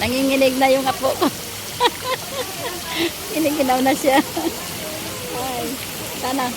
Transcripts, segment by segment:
Nanginginig na yung apo ko. Iniginaw na siya. Ay, sana.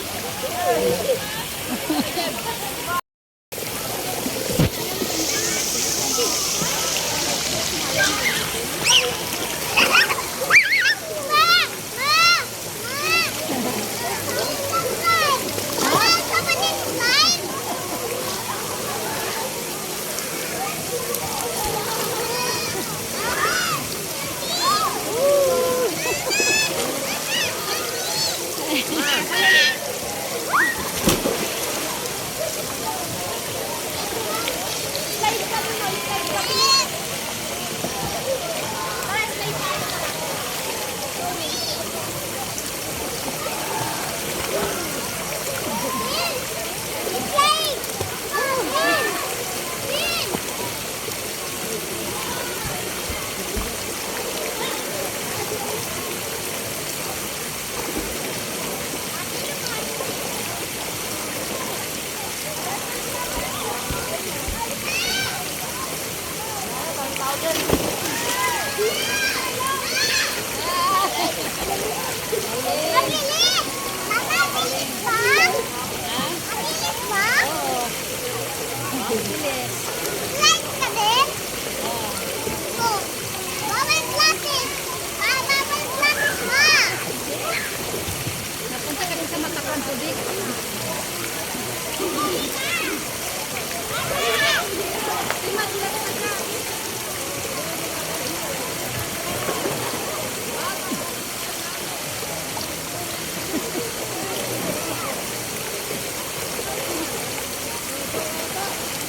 Napunta ka din sa Matakan Tubig.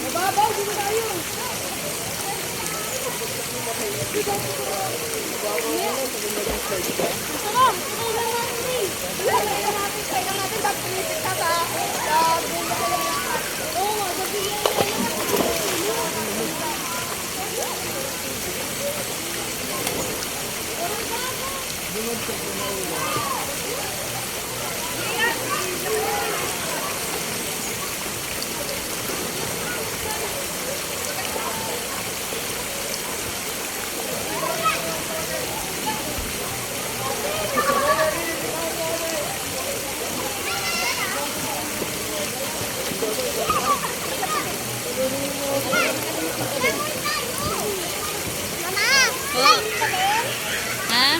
Mababaw, dito tayo. Ha?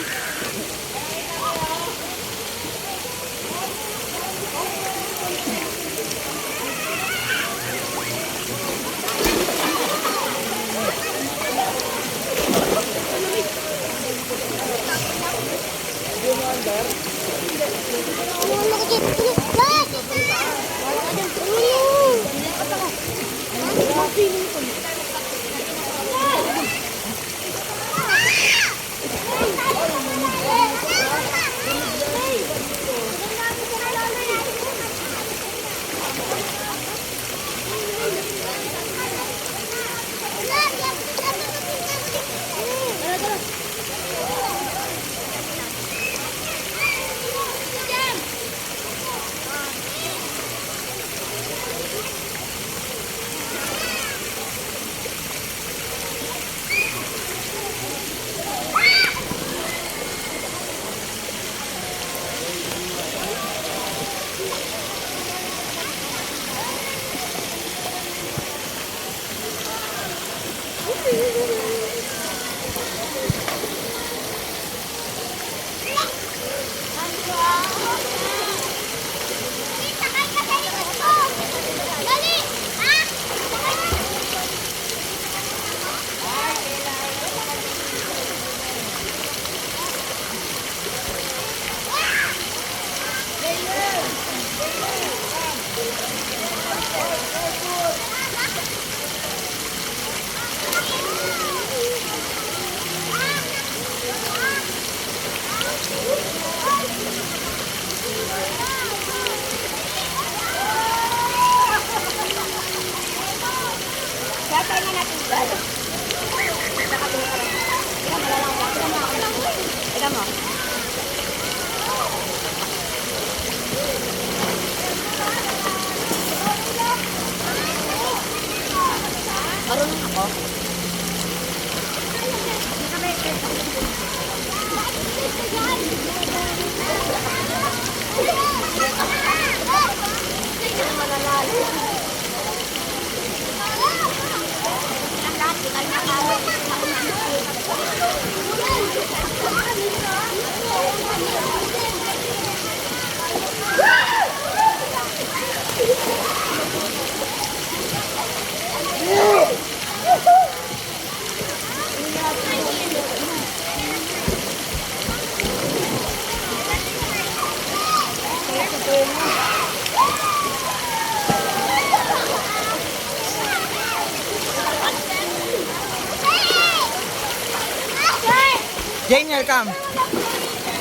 Janiel, come.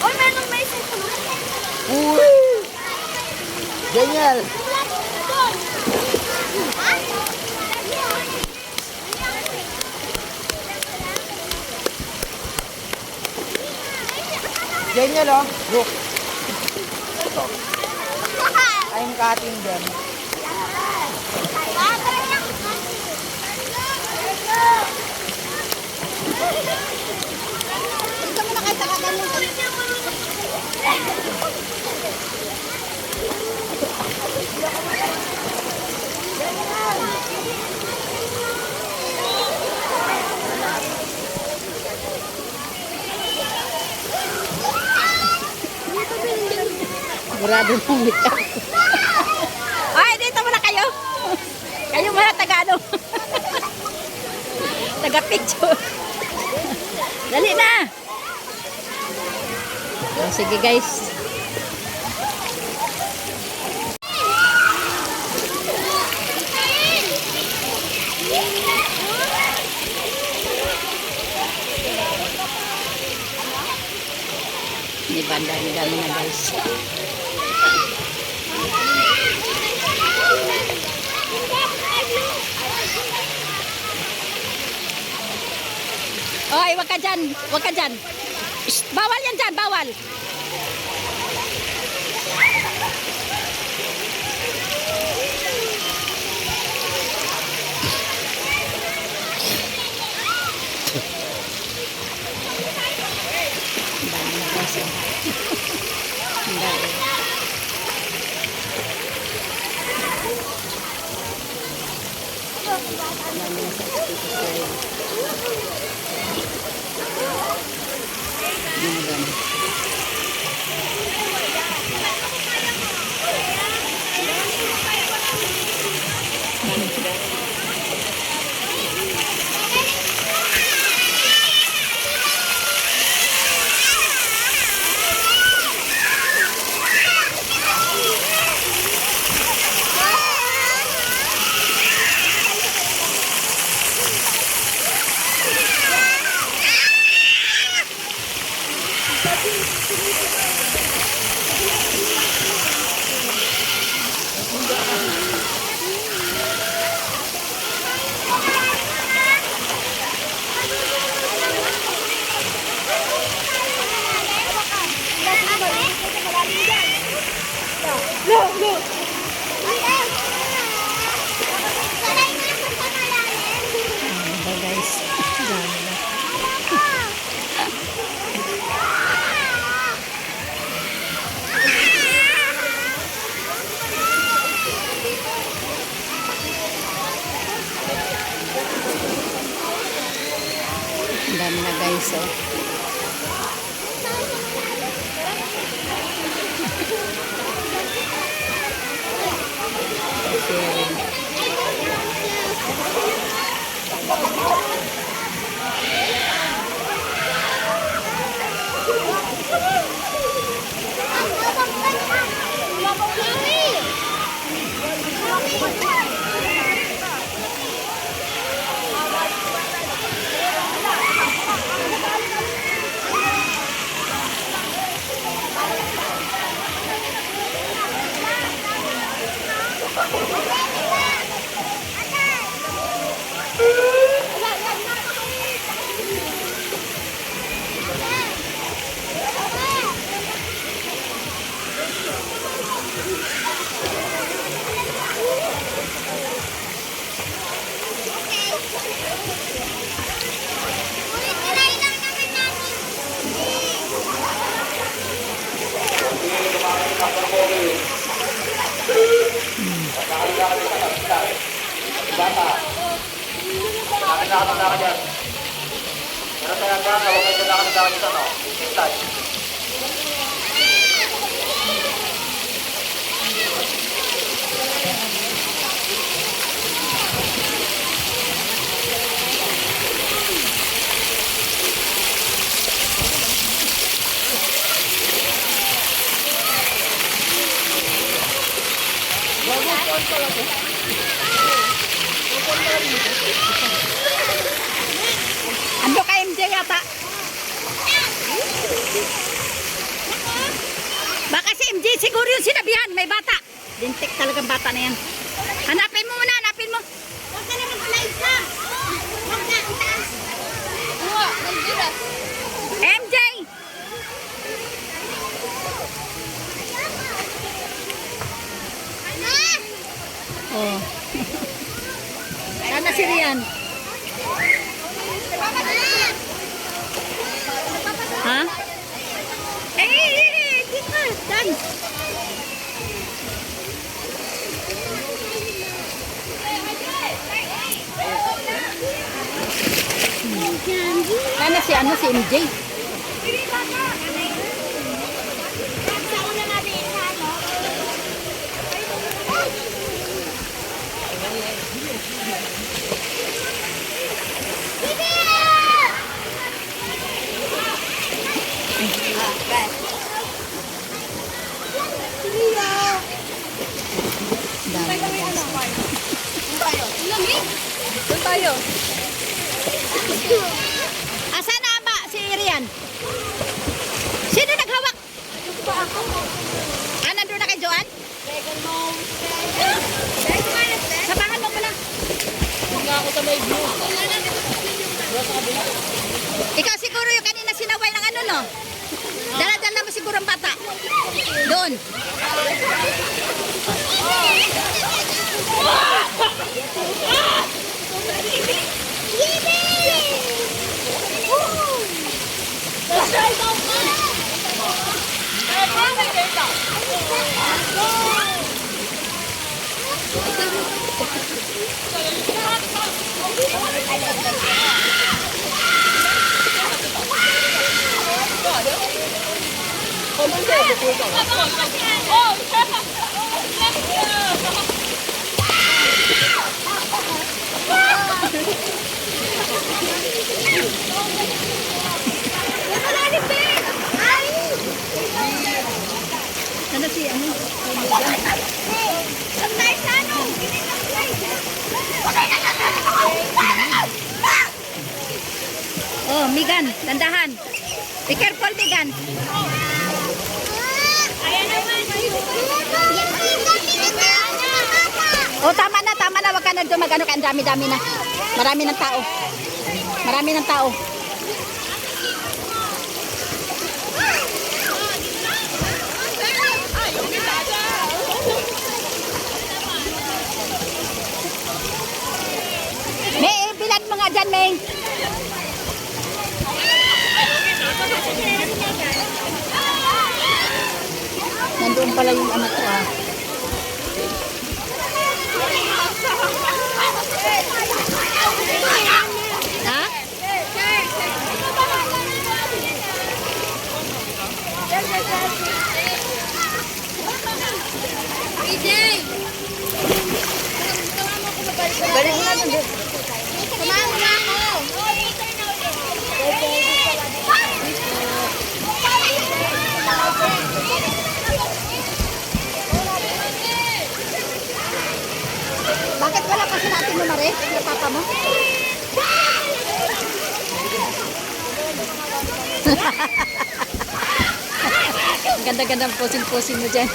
Uy, meron may isa ko. Uy! Janiel! Janiel, oh. Look. I'm cutting them. Ito mo na kahit nakaganyan ko. Sigurado mong mita. Ay, dito muna kayo. Kayo muna taga-ano. Taga-picture. Dali na. Oh, sige guys. Ini banda ni dami na guys. Oy, wag ka dyan. Wag ka dyan. Shh, bawal yan dyan, bawal. Dami na guys. Ang dami. Dami na sa dito sa'yo. Guys, dami na. Dami na guys, oh. Ando ka MJ yata. Baka si MJ siguro yung sinabihan, may bata. Lintik talagang bata na yan. Hanapin mo muna, hanapin mo. Huwag ka naman live ka. Huwag ka, ang taas. MJ! Oh. Sana si Rian. Ha? Dito. Dance. Sana si si MJ. Doon tayo. Asan na ba si Rian? Sino naghawak? Nandun na kay Joan? Sabahan mo muna. Nga ako sa may view. Ikaw siguro yung kanina sinaway ng ano, no? Dala-dala mo siguro ang bata. Doon. Ano si ano? Oh, Megan, dandahan. Be careful, Megan. Oh, tama na. Wag ka na dumag. Ano ka, ang dami-dami na. Marami ng tao. Marami ng tao. May, bilan mo nga dyan, May. Nandoon pala yung anak ko, ah. Ha? Balik mo na doon. Samahan mo na ako. Bakit wala pa natin mo, Mare? Yung papa mo? Ang ganda-ganda ang posing-posing mo dyan.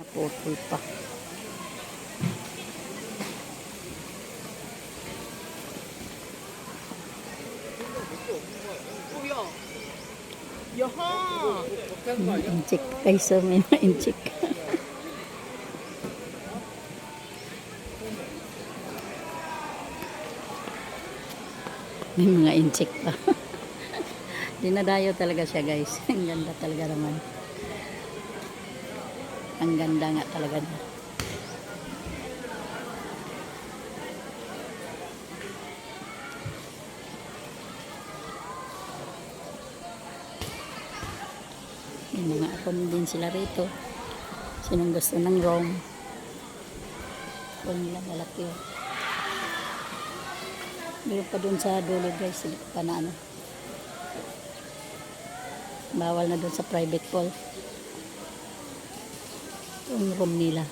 Naputol pa. Inchik guys, so may na-inchik. May mga inchik pa. Dinadayo talaga siya guys. Ang ganda talaga naman. Ang ganda nga talaga niya. May mga apon din sila rito. Sinong gusto ng Rome? Apon nila malaki. Meron pa dun sa dulo guys. Hindi pa na ano. Bawal na dun sa private pool. Yung room nila.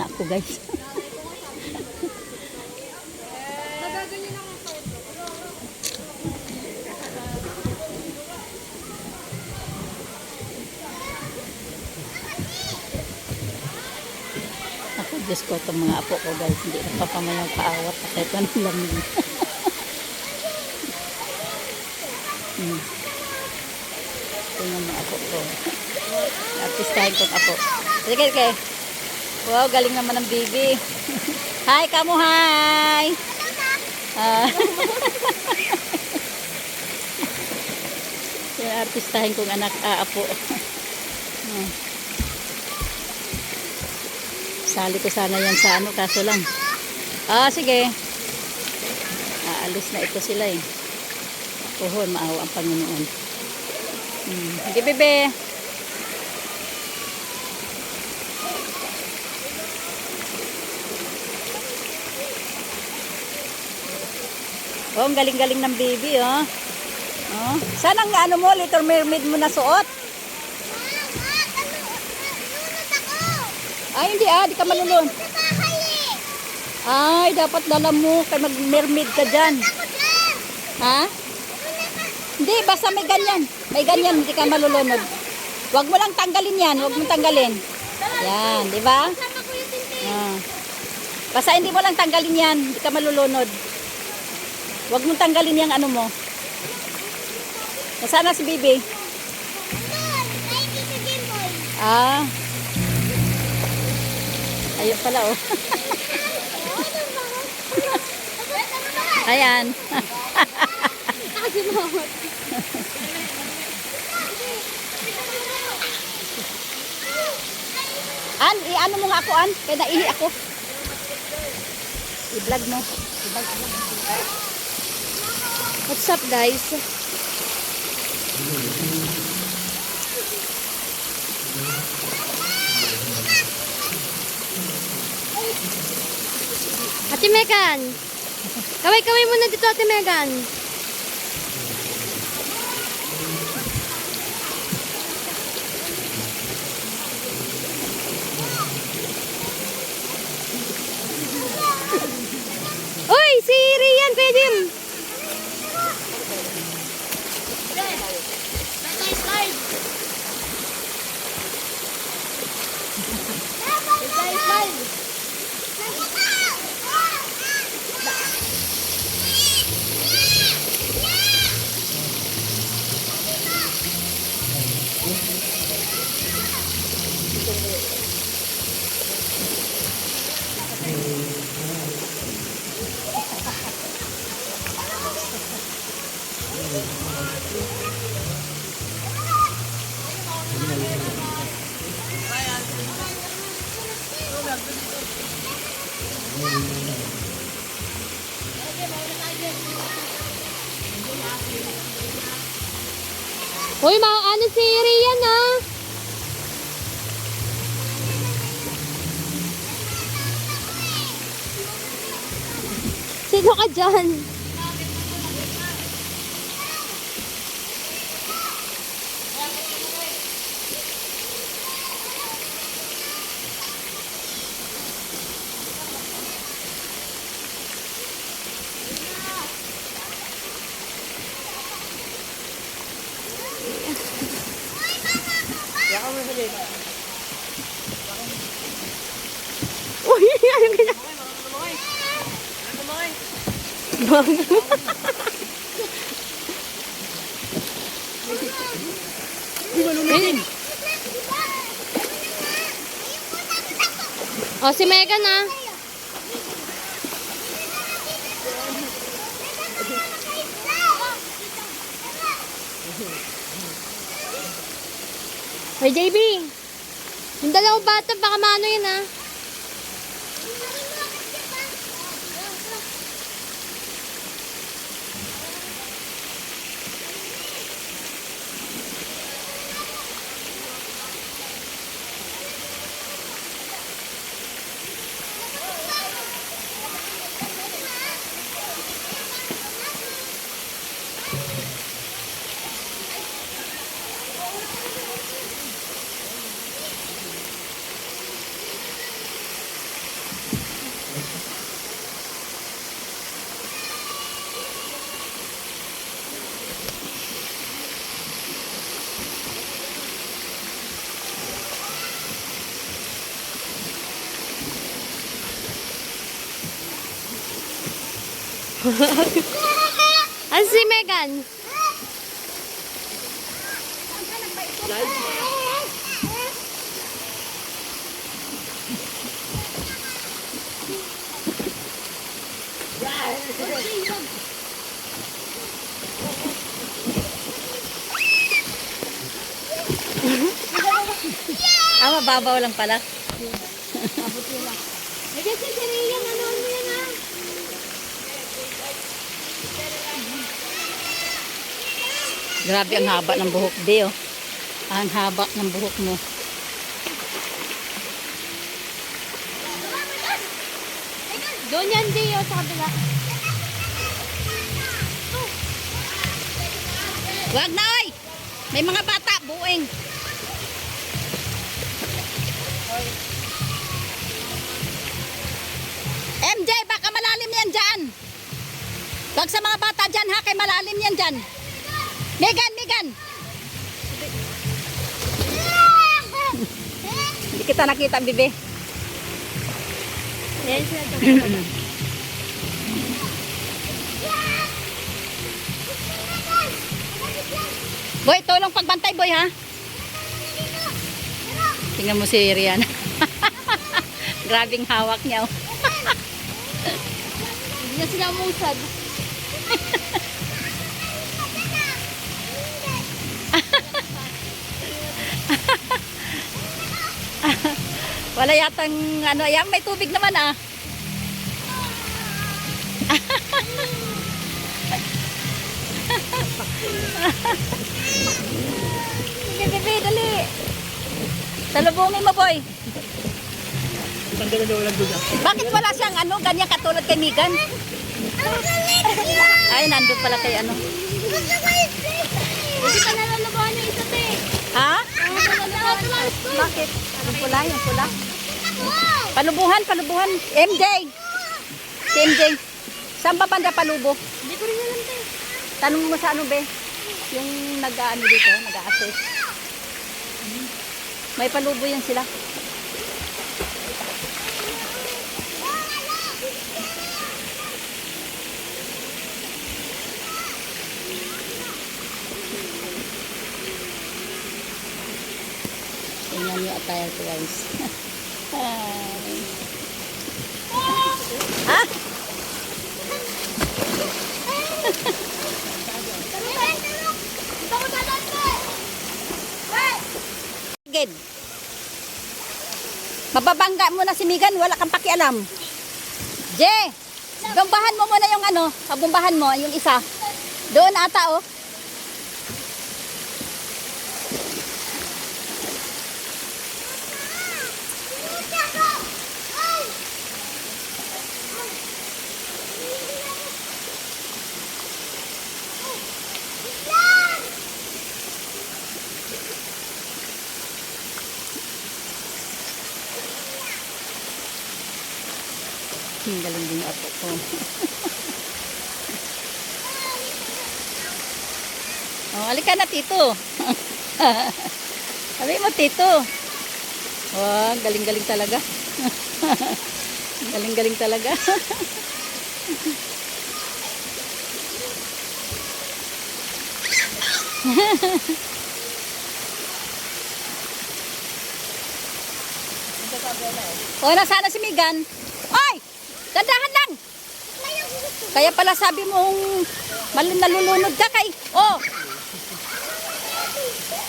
Ako guys. Ako, Diyos ko, itong mga apo ko guys, hindi na papamayang paawat at ito ng lamig. Ito yung mga apo ko. Artistahin kong apo. Sige, sige. Wow, galing naman ng baby. Hi, kamo, hi! Yung artistahin kong anak, apo. Sali ko sana yan sa ano, kaso lang. Sige. Aalis na ito sila eh. Puhon, maawa ang Panginoon. Sige, bebe. Oh, ang galing-galing ng baby, oh. Oh. Saan ang ano mo, Little Mermaid mo na suot? Ay, hindi di ka malulun. Ay, dapat dala mo, kay mag-mermaid ka dyan. Ha? Hindi, basta may ganyan. May ganyan, hindi ka malulunod. Huwag mo lang tanggalin yan, huwag mo tanggalin. Yan, di ba? Basta hindi mo lang tanggalin yan, hindi ka malulunod. Huwag mo tanggalin yung ano mo. Nasaan na si Bibi? Ayun pala, oh. Ayan. I-ano mo nga ako, kaya naihi ako. I-vlog mo. What's up, guys? Ate Megan! Kaway-kaway muna dito, Ate Megan. Uy! Si Rian, Kuya Jim! Uy, ano si Rian, ah? Sino ka dyan? Uy, ano ka na? O, si Megan ah. Hey, JB. Yung dalawang bata, baka maano yun ah. Ano si Megan? Mababaw lang pala. Megan, si Sirian, ano mo yan ah? Grabe ang haba ng buhok, Deo. Ang haba ng buhok mo. Doon yan, Dio, sa kabila. Wag na, oy! May mga bata, bueng. MJ, baka malalim yan dyan. Wag sa mga bata dyan, ha? Kay malalim yan dyan. Megan, Megan! Hindi kita nakita, bibi. Yan sila ito. Boy, tulong pagbantay, boy, ha? Tingnan mo si Rian. Grabing hawak niya, oh. Hindi na sila umusad. Wala yatang, ano, yan, may tubig naman, ah. Sige, bebe, dali. Salubungin mo, boy. Bakit wala siyang, ano, ganyan katulad kay Megan? Ay, nandun pala kay, ano. Hindi pa nalalabahan yung isa, te. Ha? Nalalabahan. Bakit? Yung pula, yung pula. Palubuhan, palubuhan. MJ! Si MJ. Saan ba banda palubo? Hindi ko rin alam, te. Tanong mo sa ano, be? Yung nag-ano dito, nag-a-assess. May palubo yan sila. Tingnan niyo attire ko, guys. Ha? Gid. Mababangga mo na si Megan, wala kang pakialam. Je, bombahan mo muna yung ano, pabombahan mo, yung isa. Doon ata, oh. Galing din yung apo ko. Oh, alika na, Tito. Sabi mo, Tito. Oh, galing-galing talaga. Galing-galing talaga. O, nasaan na si Megan? Ay! Dandahan lang! Kaya pala sabi mong nalulunod ka kay... Oh!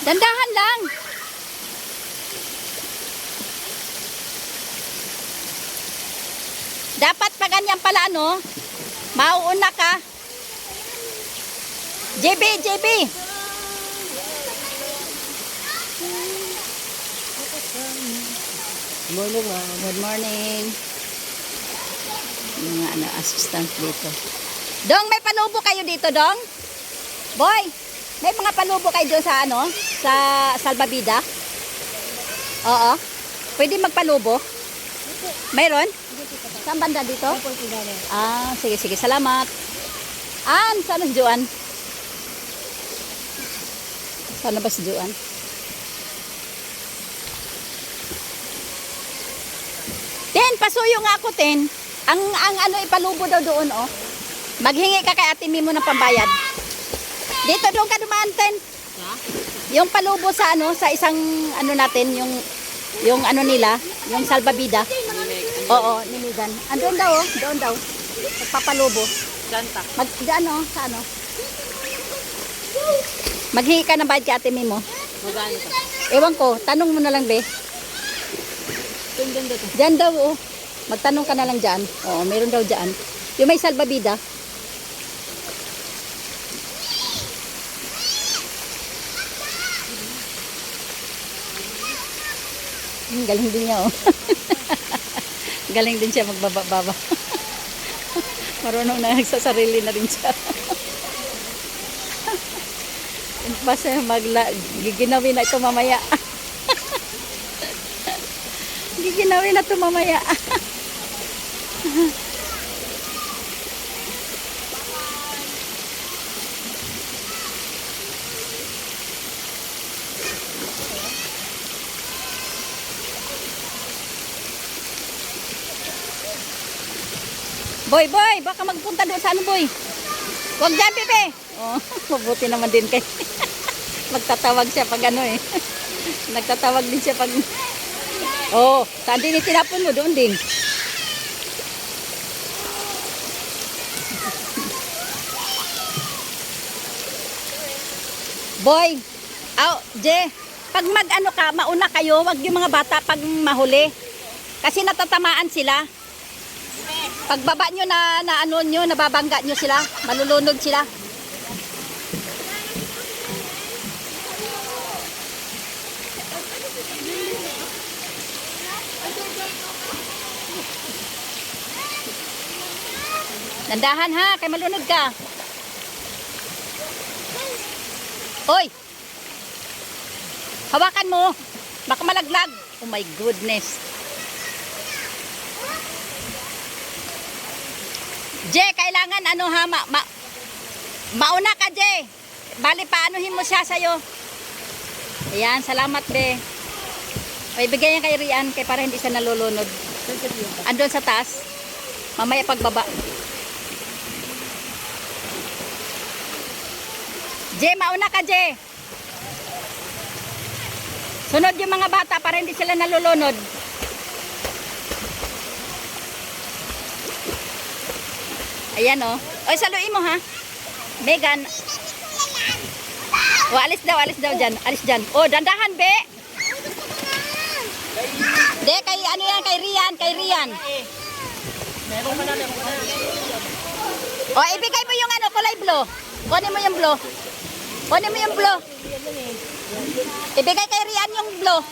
Dandahan lang! Dapat pa ganyan pala, ano? Mauuna ka. JB, JB! Morning, ma'am. Good morning. Mga ano, assistant dito. Dong, may palubo kayo dito, Dong? Boy, may mga palubo kayo doon sa ano? Sa Salbabida? Oo. Pwede magpalubo? Mayroon? Saan banda dito? Ah, sige, sige. Salamat. Saan si Joan? Saan ba si Joan? Ten, pasuyo nga ako, Ten. Ang ano ipalubo daw doon, oh. Maghingi ka kay Ate Mimo ng pambayad. Dito doon ka dumaan, Ten. Yung palubo sa ano, sa isang ano natin, yung ano nila, yung salbabida. Oo, ni Megan. Andun daw, oh. Doon daw. Magpapalubo. Santa. Diyan, oh, sa ano. Maghingi ka ng bayad kay Ate Mimo. Magano ka? Ewan ko, tanong mo na lang, be. Diyan daw, oh. Magtanong ka na lang dyan. Oo, meron daw dyan. Yung may salbabida. Galing din niya, oh. Galing din siya magbaba-baba. Marunong na nagsasarili na rin siya. Basta giginawin na ito mamaya. Giginawin na ito mamaya. Boy, boy, baka magpunta doon sa ano, boy? Huwag dyan, Pepe. Oh, mabuti naman din kay. Magtatawag siya pag ano eh. Nagtatawag din siya pag... Oh, saan din itinapon mo? Doon din. Boy, Je, pag mag-ano ka, mauna kayo, wag yung mga bata pag mahuli. Kasi natatamaan sila. Pagbaba nyo na ano nyo, nababangga nyo sila, malulunod sila. Nandahan ha, kay malunod ka. Oy! Hawakan mo, baka malaglag. Oh my goodness. Je, kailangan ano ha, mauna ka, Je. Bali, paanuhin mo siya sa'yo. Ayan, salamat, be. O, ibigay yan kay Rian, kay para hindi siya nalulunod. Andun sa taas. Mamaya pagbaba. Je, mauna ka, Je. Sunod yung mga bata para hindi sila nalulunod. Ayan, oh. Oy, saluin mo, ha? Megan. O, alis daw dyan. Alis dyan. O, dandahan, be. De, kay ano yan, kay Rian. O, ibigay mo yung ano, kulay blue. Kunin mo yung blue. Ibigay kay Rian yung blue.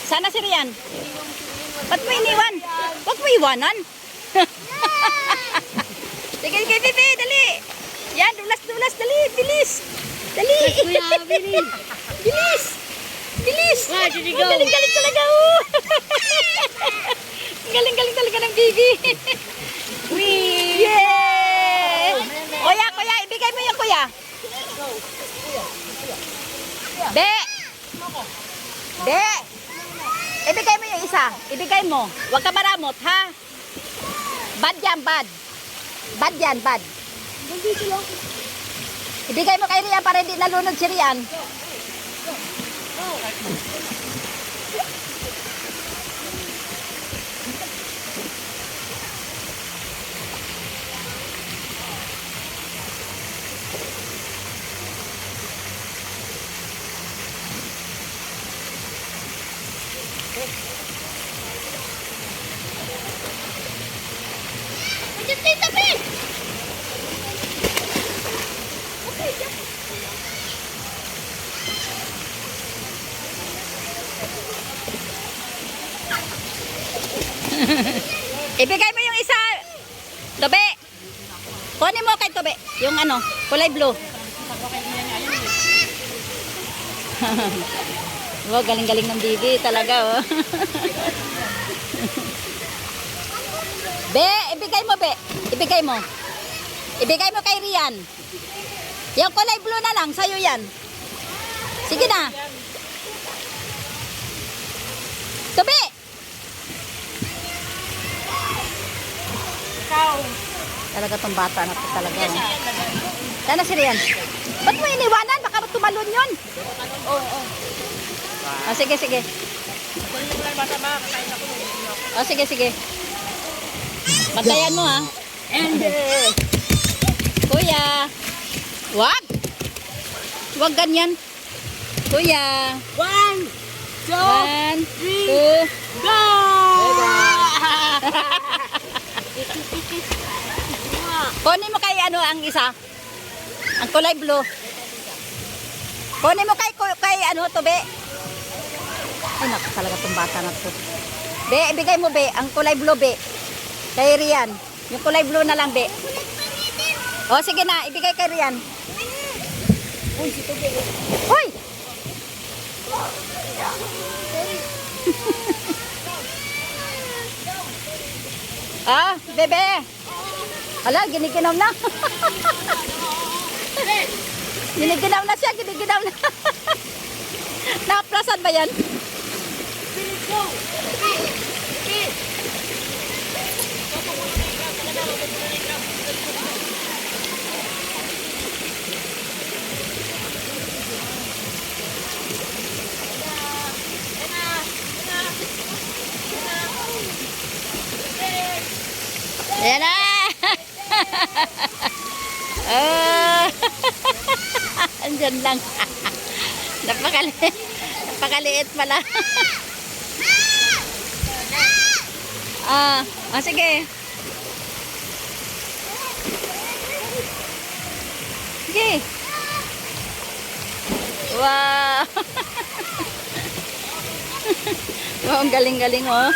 Sana si Rian. Ba't mo iniwan? Huwag mo iwanan. Sige, Bibi, dali. Yan, dulas, dali, bilis. Dali. Bilis. Where did he go? Galing talaga, oh. Galing talaga ng Bibi. Yeah! Kuya, ibigay mo yung kuya. Be! Ibigay mo yung isa. Ibigay mo. Huwag ka maramot, ha? Bad yan, bad. Bad yan, bad. Nandito lang. Ibigay mo kay Rian para hindi nalunod si Rian. Nandiyan tayo tabi! Ibigay mo yung isa. Tobe. Kunin mo kay Tobe. Yung ano, kulay blue. Wow, galing-galing ng bibi talaga, oh. Be, ibigay mo, Be. Ibigay mo. Ibigay mo kay Rian. Yung kulay blue na lang, sa'yo yan. Sige na. Tobe! Talaga tong bata na to talaga. Sana si Rian. Ba't mo iniwanan? Baka tumalon yun. Oo. Ah, sige, sige. Oh, sige, sige. Bantayan mo, ha. And Kuya. Wag. Wag ganyan. Kuya. 1, 2, 1, 2. go! Kunin mo kay ano ang isa. Ang kulay blue. Kunin mo kay ano to, Be. Ay, naku, talaga tong bata na to. Be, ibigay mo, Be. Ang kulay blue, Be. Kay Rian. Yung kulay blue na lang, Be. O, sige na. Ibigay kay Rian. Uy, si Tobe. Hoy! Ah, bebe. Hala, giniginaw na. Giniginaw na siya, giniginaw na. Nakaplasan ba yan? Go! Ayan na! Oh. Andyan lang. Napakaliit pala. Sige. Sige. Wow. Wow, ang galing-galing, oh.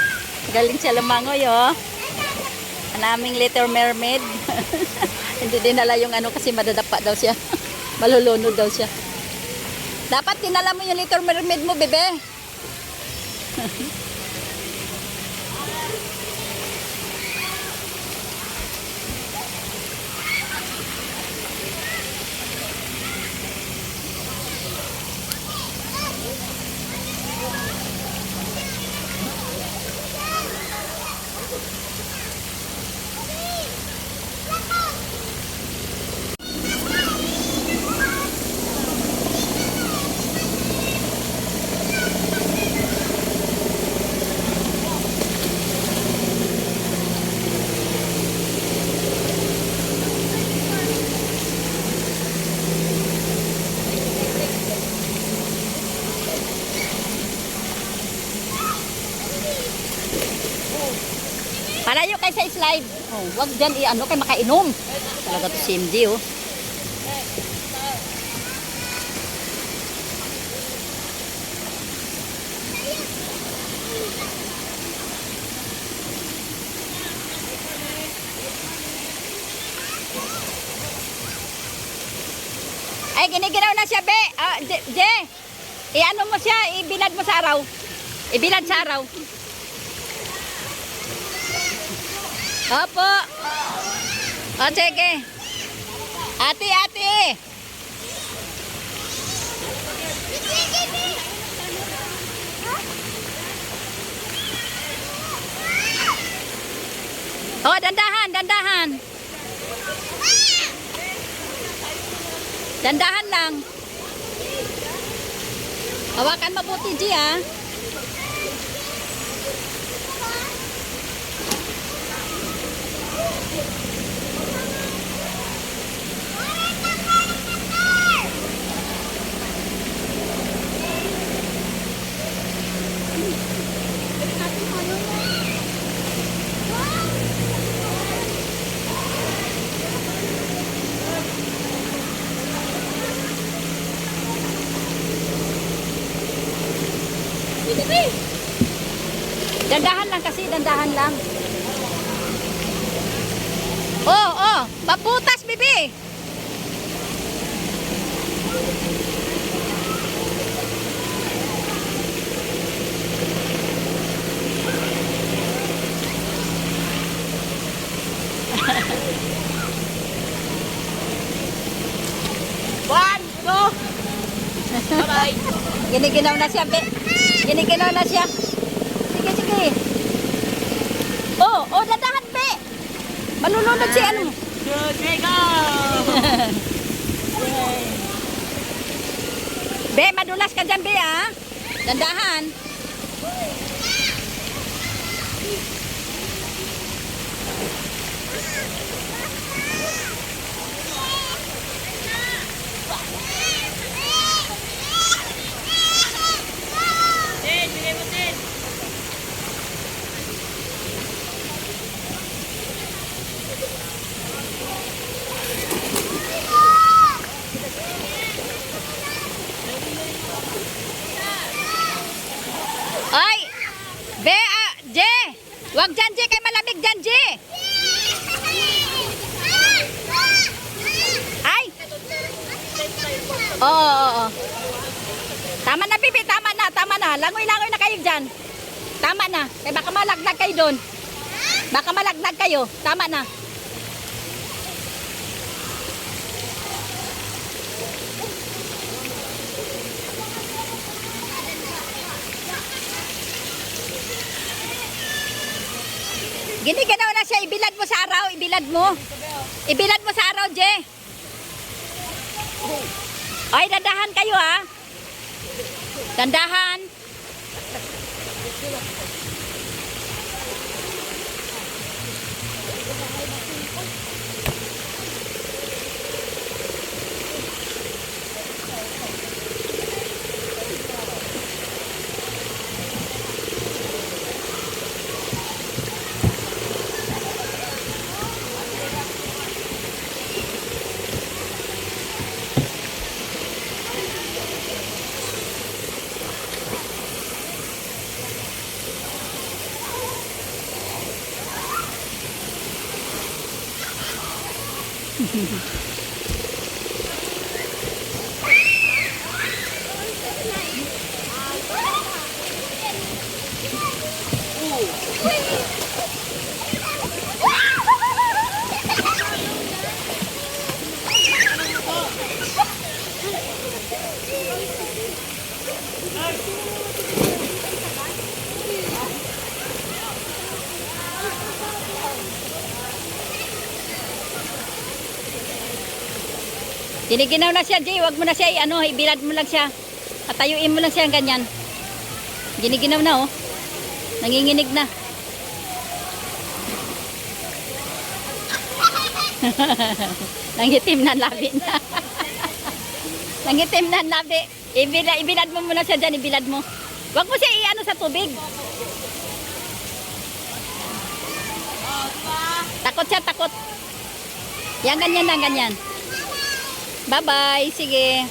Galing siya lumangoy, oh. Ang aming Little Mermaid. Hindi dinala yung ano kasi madadapa daw siya. Malulunod daw siya. Dapat dinala mo yung Little Mermaid mo, bebe. Palayo kay sa slide. Oh, wag diyan i-ano kay makainom. Talaga to si MD, oh. Ay, giniginaw na siya, be. Je. I-ano mo siya, ibilad mo sa araw. Ibilad sa araw. Opo. O, sige. Ate. O, dandahan. Dandahan lang. Hawakan mabuti, G, ha? Dandahan lang kasi, dandahan lang. Oh, oh, maputas, bibi. One, go! Bye-bye! Giniginaw na siya, be. Giniginaw na siya. Sige, sige. Oh, oh, dandahan, be. Malulunod si ano. 2, 3, go! Be, madulas ka dyan, be, ha? Dandahan. Tin, bigay mo tin! Ay! Be, Je! Wag dyan, Je, kay malamig dyan, Je! Ay! Oo, oo, oo. Tama na, Bibi, tama na, tama na. Langoy-langoy na kayo dyan. Tama na. Kaya baka malaglag kayo doon. Baka malaglag kayo. Tama na. Giniganaw na siya. Ibilad mo sa araw. Ibilad mo. Ibilad mo sa araw, Je. Ay, dandahan kayo, ha? Dandahan. Giniginaw na siya, Jay. Huwag mo na siya, ano, ibilad mo lang siya. At tayuin mo lang siya ganyan. Giniginaw na, oh. Nanginginig na. Nangitim na labi na. Nangitim na labi. Ibilad mo muna siya dyan, ibilad mo. Huwag mo siya i-ano sa tubig. Takot siya, takot. Yan, ganyan lang, ganyan. Bye-bye. Sige.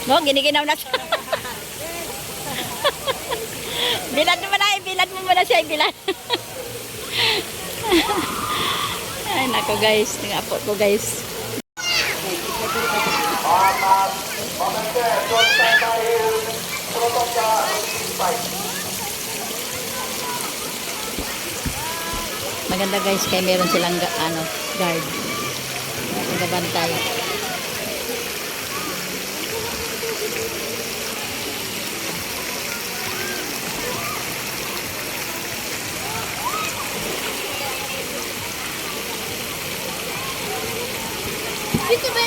No, giniginaw na siya. Bilad mo na, ibilad mo muna siya, ibilad. Ay, nako guys. Tingapot ko guys. Maganda guys, kaya meron silang ano, guard. Nagbabantay. Dito ba?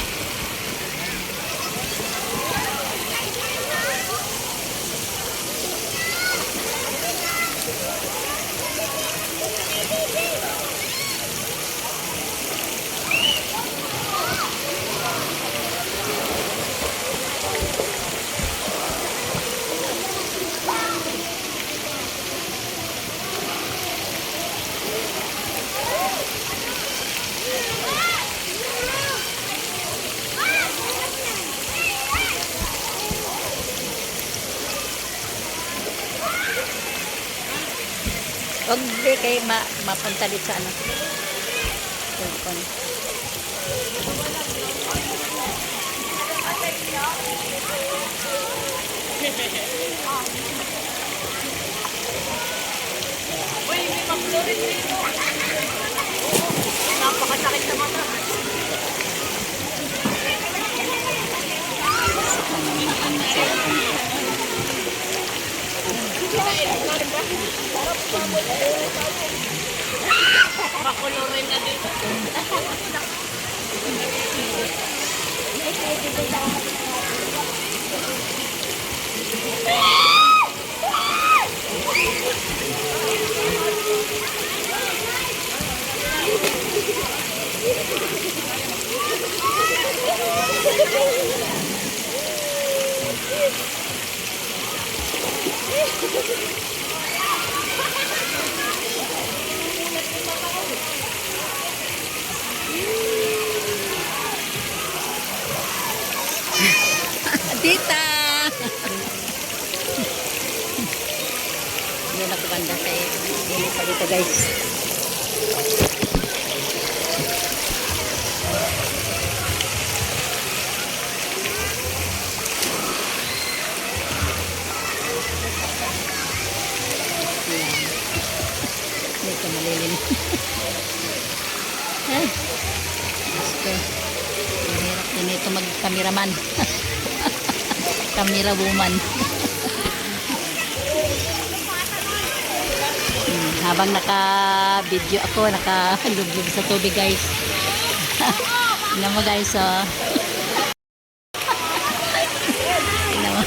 Huwag di kayo mapunta dito sa ano. Cellphone. Uy, may mag-florid dito. Napakasakit na mata. Makulurin na dito. Tita! Doon ako banda sa init pa dito guys. Dito malilim. Ay, gusto. Mahirap din ito mag-cameraman. Camera woman. Habang naka-video ako, naka-lublog sa tubig guys. Tingnan mo guys, oh. Tingnan mo.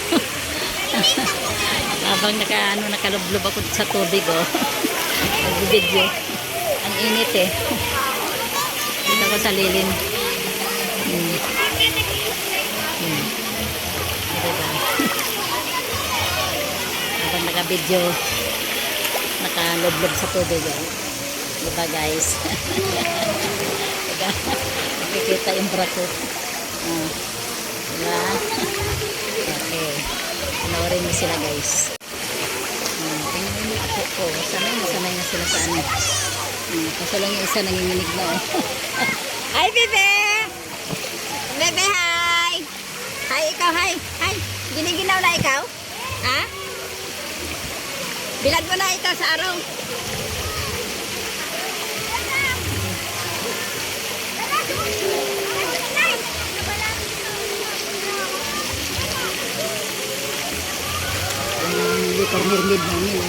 Habang naka-lublog ako sa tubig, oh. Nag-video. Ang init eh. Dito ako sa lilim. Habang naka-video, naka-loblob sa tubig. Diba guys? Nakikita yung bra ko. Diba? Okay. Panoorin mo sila guys. Tingnan mo yung apo ko. Sanay na sila sa ano. Kaso lang yung isa nanginginig na. Hi bebe! Bebe hi! Hi ikaw, hi! Hi! Giniginaw na ikaw? Ha? Bilad mo na ito sa araw. Likor mirmid namin.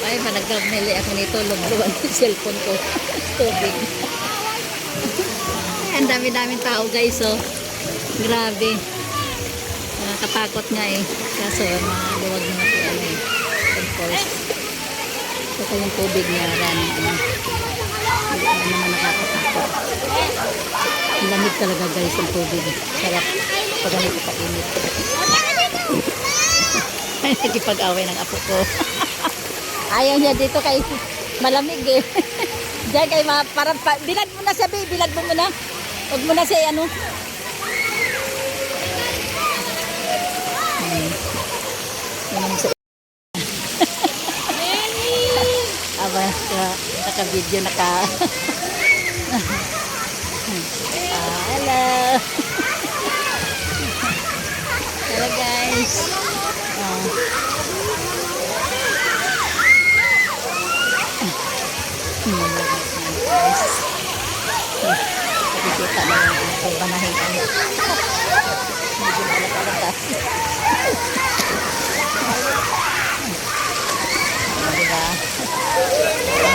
Ay, panagkamili ako nito. Lugluan yung cellphone ko. Tubig. Ang dami-daming tao guys, oh. Grabe. Nakakatakot nga eh. Kaso, maluwag na ito. Ano eh. Of course. Ito yung tubig niya. Hindi naman nakakatakot. Ang lamig talaga guys ang tubig. Sarap. Pag ganito pa-init. Ay, nagkipag-away ng apo ko. Ayaw niya dito kay malamig eh. Diyan kay parang bilad mo na sabi. Bilad mo muna. Huwag mo na siya ano. Aba, naka-video, hello. Hello guys. Nakikita na yung aking panahin. Medyo malapalatas. Diba?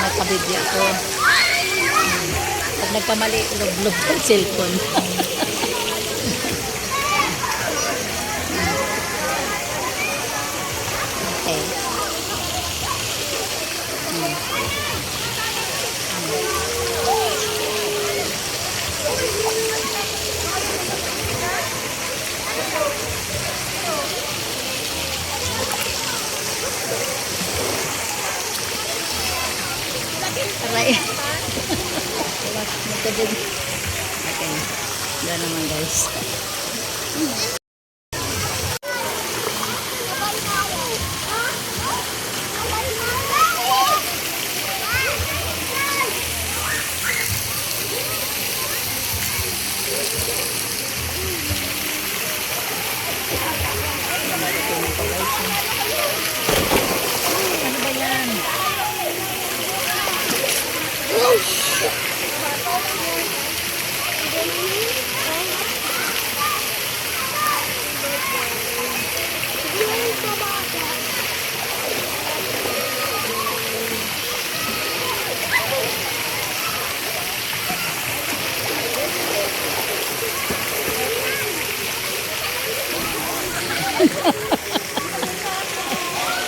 Nagka-video ako. Pag Nagkamali, log-log ang cellphone. Okay. Aray. Ito din. Okay. Yan naman guys. Ano ba yan?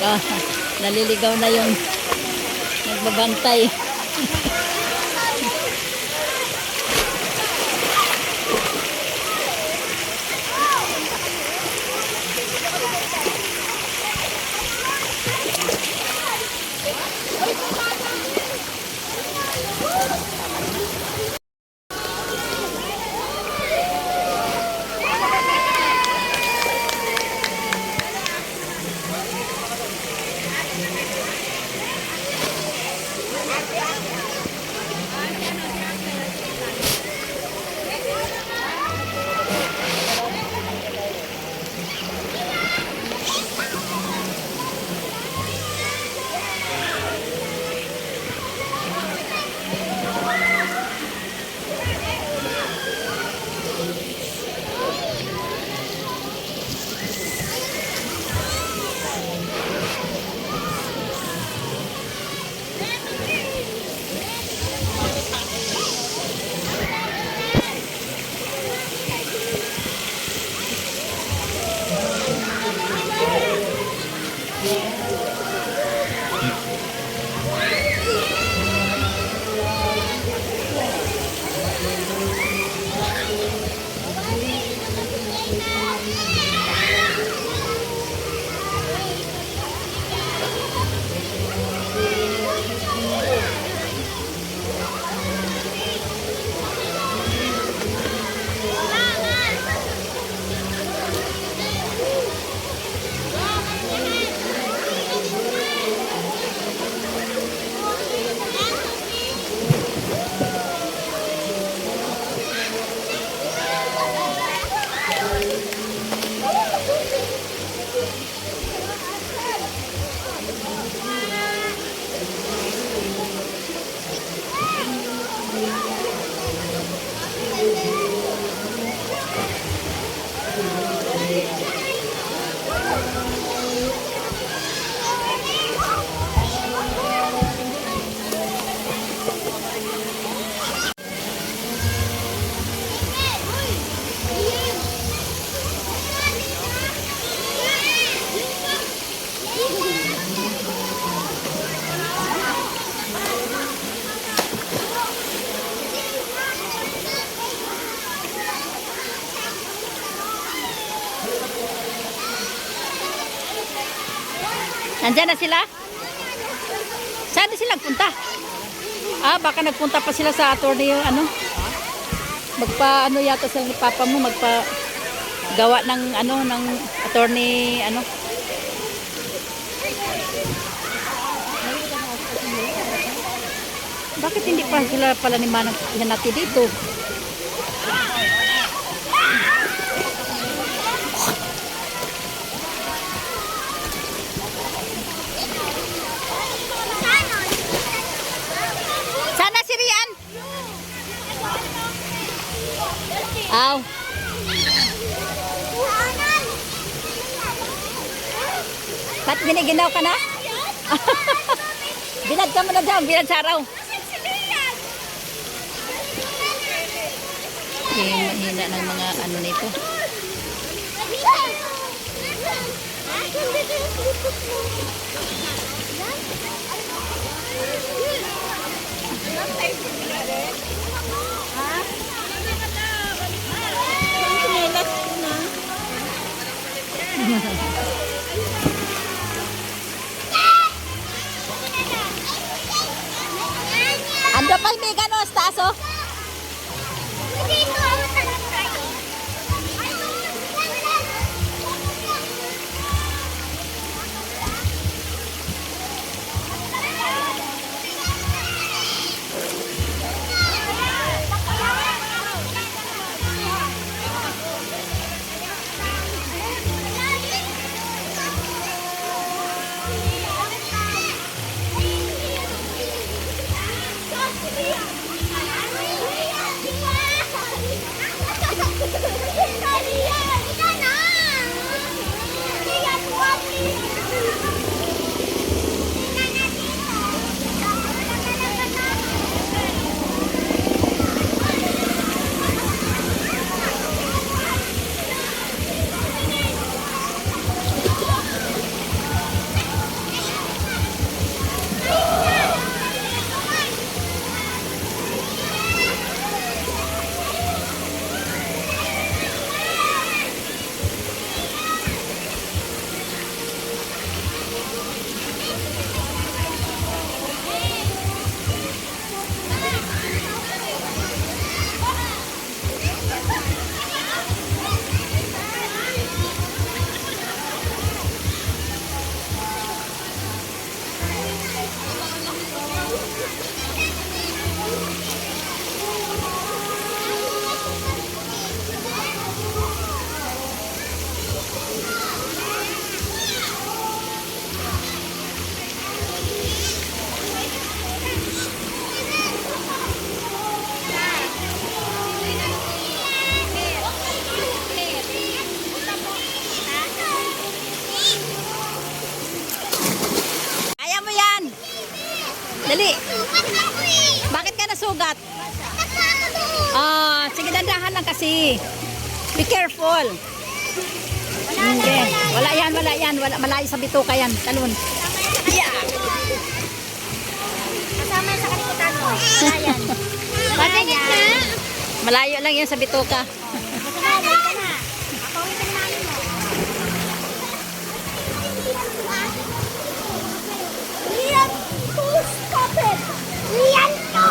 Ah, naliligaw na yung nagbabantay. Nandyan na sila? Saan na sila nagpunta? Ah, baka nagpunta pa sila sa attorney yung ano? Magpa ano yata sila ni Papa mo, magpa gawa ng ano, ng attorney ano? Bakit hindi pa sila pala ni Manang hinati dito? Sana si Rian? Aw. Ba't giniginaw ka na? Binad ka mo na dyan, binad sa araw. Yung mahina ng mga ano nito. Ando pa may gano sa taas oh. Kaya mo yan. Dali. Bakit ka nasugat? Sige, dandahan lang kasi. Be careful. Okay. Wala yan. Wala, malayo sa bituka yan. Talon. Yeah. Kasama sa kalimutan mo. Ayan. Patingin na. Malayo lang yan sa bituka. Lian, stop it! Lian, no!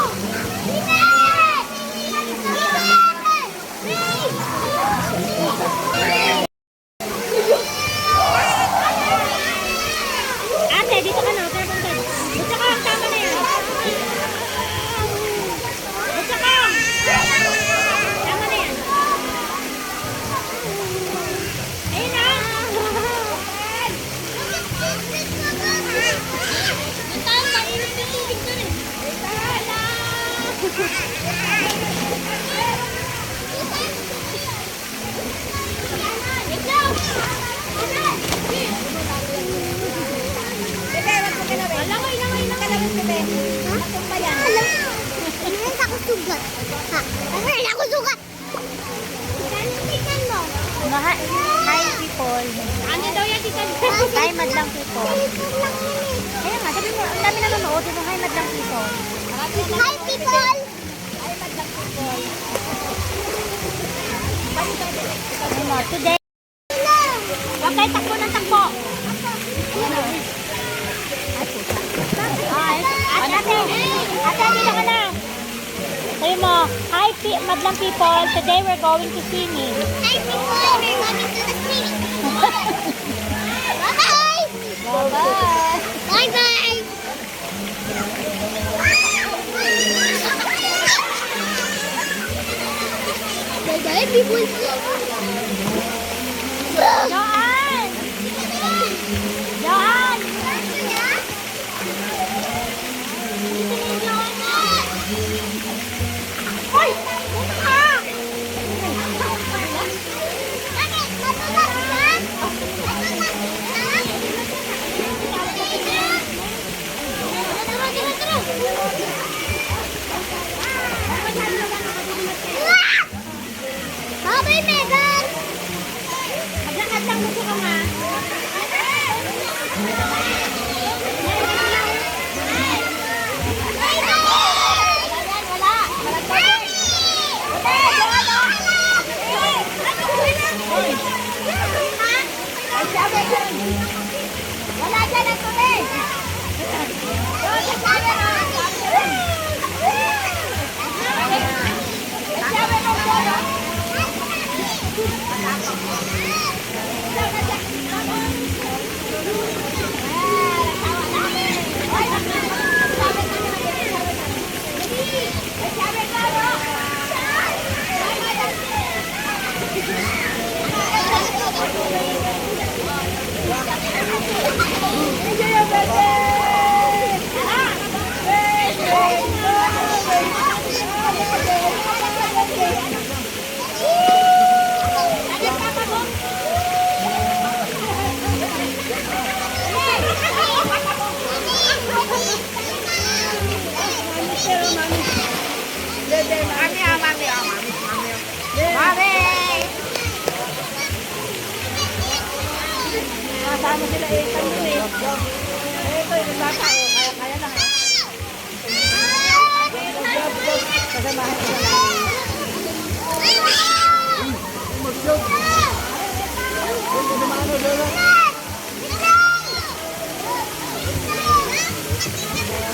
Ate, dito ka na. Butsa ka, tama na yan. Butsa ka! Tama na yan. Ayun na! Tama, init na tubig na rin. Hi people. Ano daw yan, tita? Hi madlang people. Kaya nga, sabi mo, ang dami nanonood. Sabi mo, hi madlang people. Hi, people! Ano mo, today. Huwag kayo takbo ng takbo. Hi. Ate, dito ka na. Sabi mo, hi madlang people. Today we're going to swimming. Hi, people! We're going to the swimming. Bye-bye! Bye-bye. Bye-bye! Bye-bye, people! Johan! Johan! Hoy! Dito ka! Bakit? Matulas ka? Matulas ka? Tara! Kasama sila eh, kanina eh. Ito yung bata eh, kaya lang eh. Kasamahan sila namin.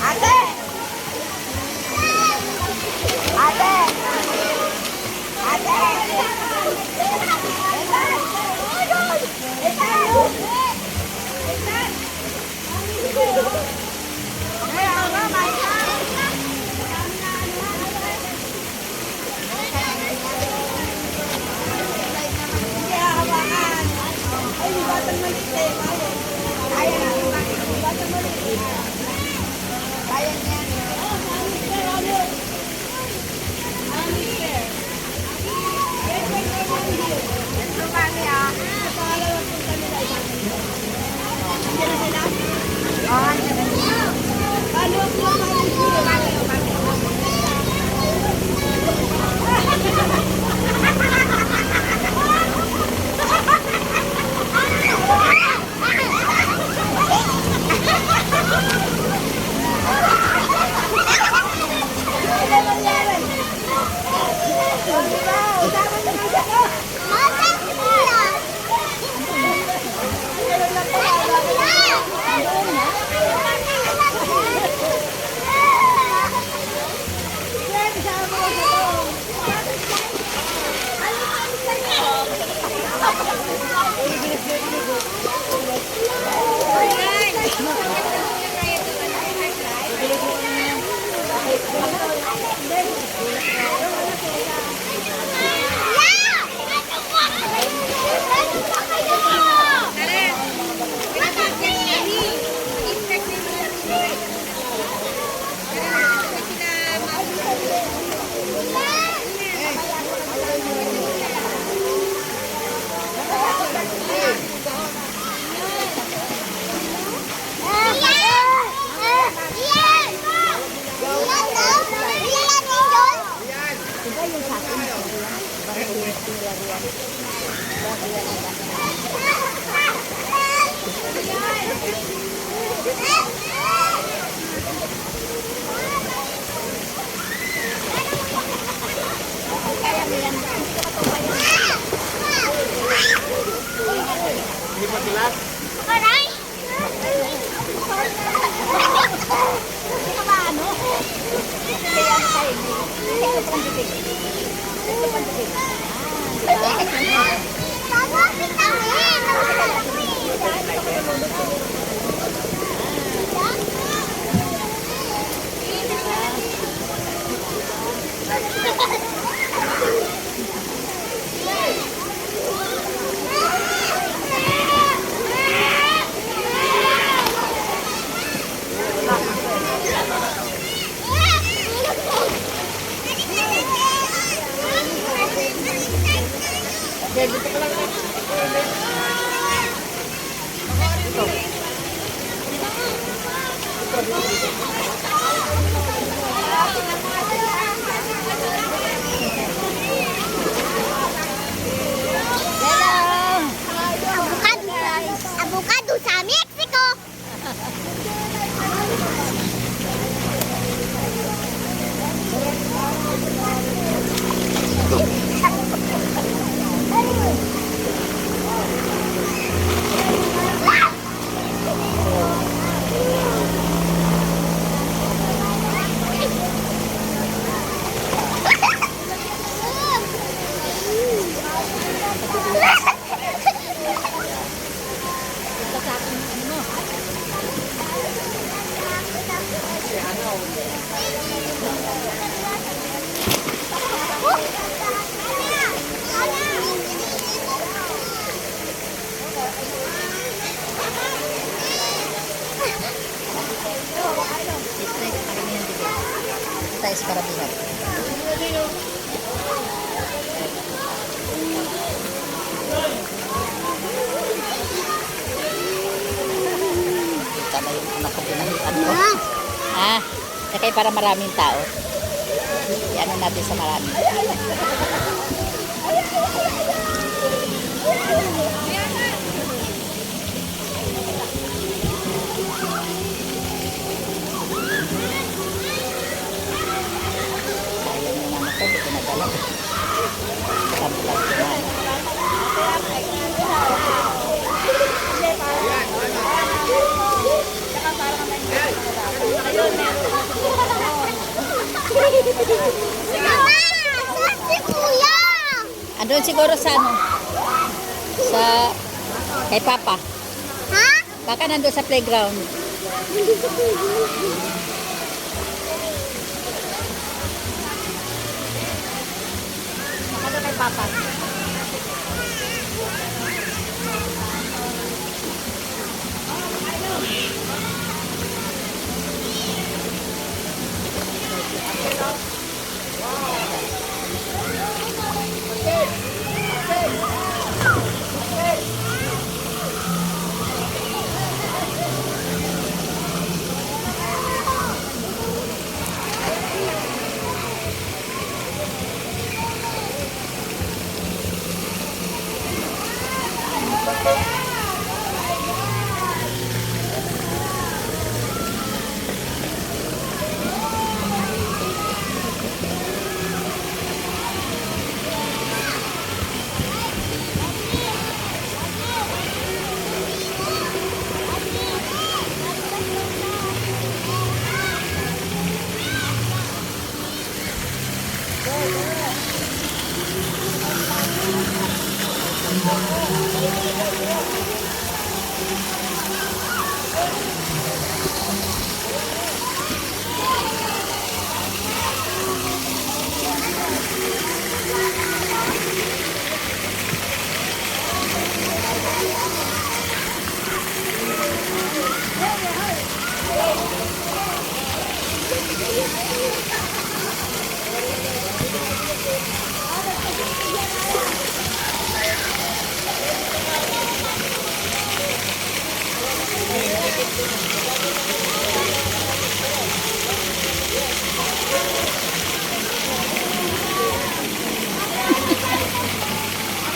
Ate! Ate! Avocado sa Mexico! Tayo sa karabihan. Kita ba yung anak ko pinahitan ko? Ah, kaya para maraming tao. Yan natin sa marami. Sayang na naman ito, hindi ko nadala. Tampulan ko na. Mama! Saan si Kuya? Andun siguro sa ano? Sa... Kay Papa. Ha? Baka nandun sa playground. Hindi si Kuya. Ano kay Papa?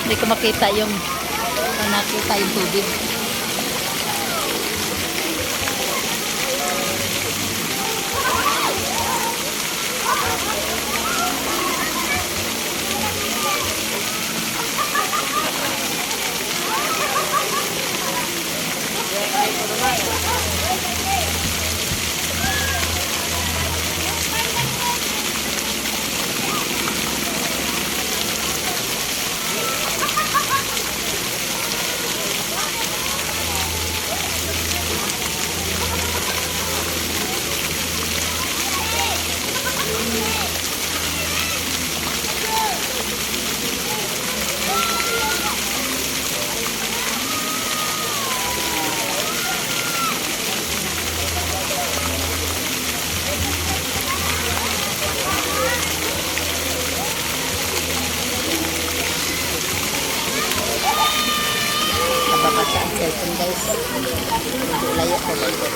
Hindi ko makita yung nakita yung tubig. Nababasa ang cellphone guys. Medyo layo ko ba ito?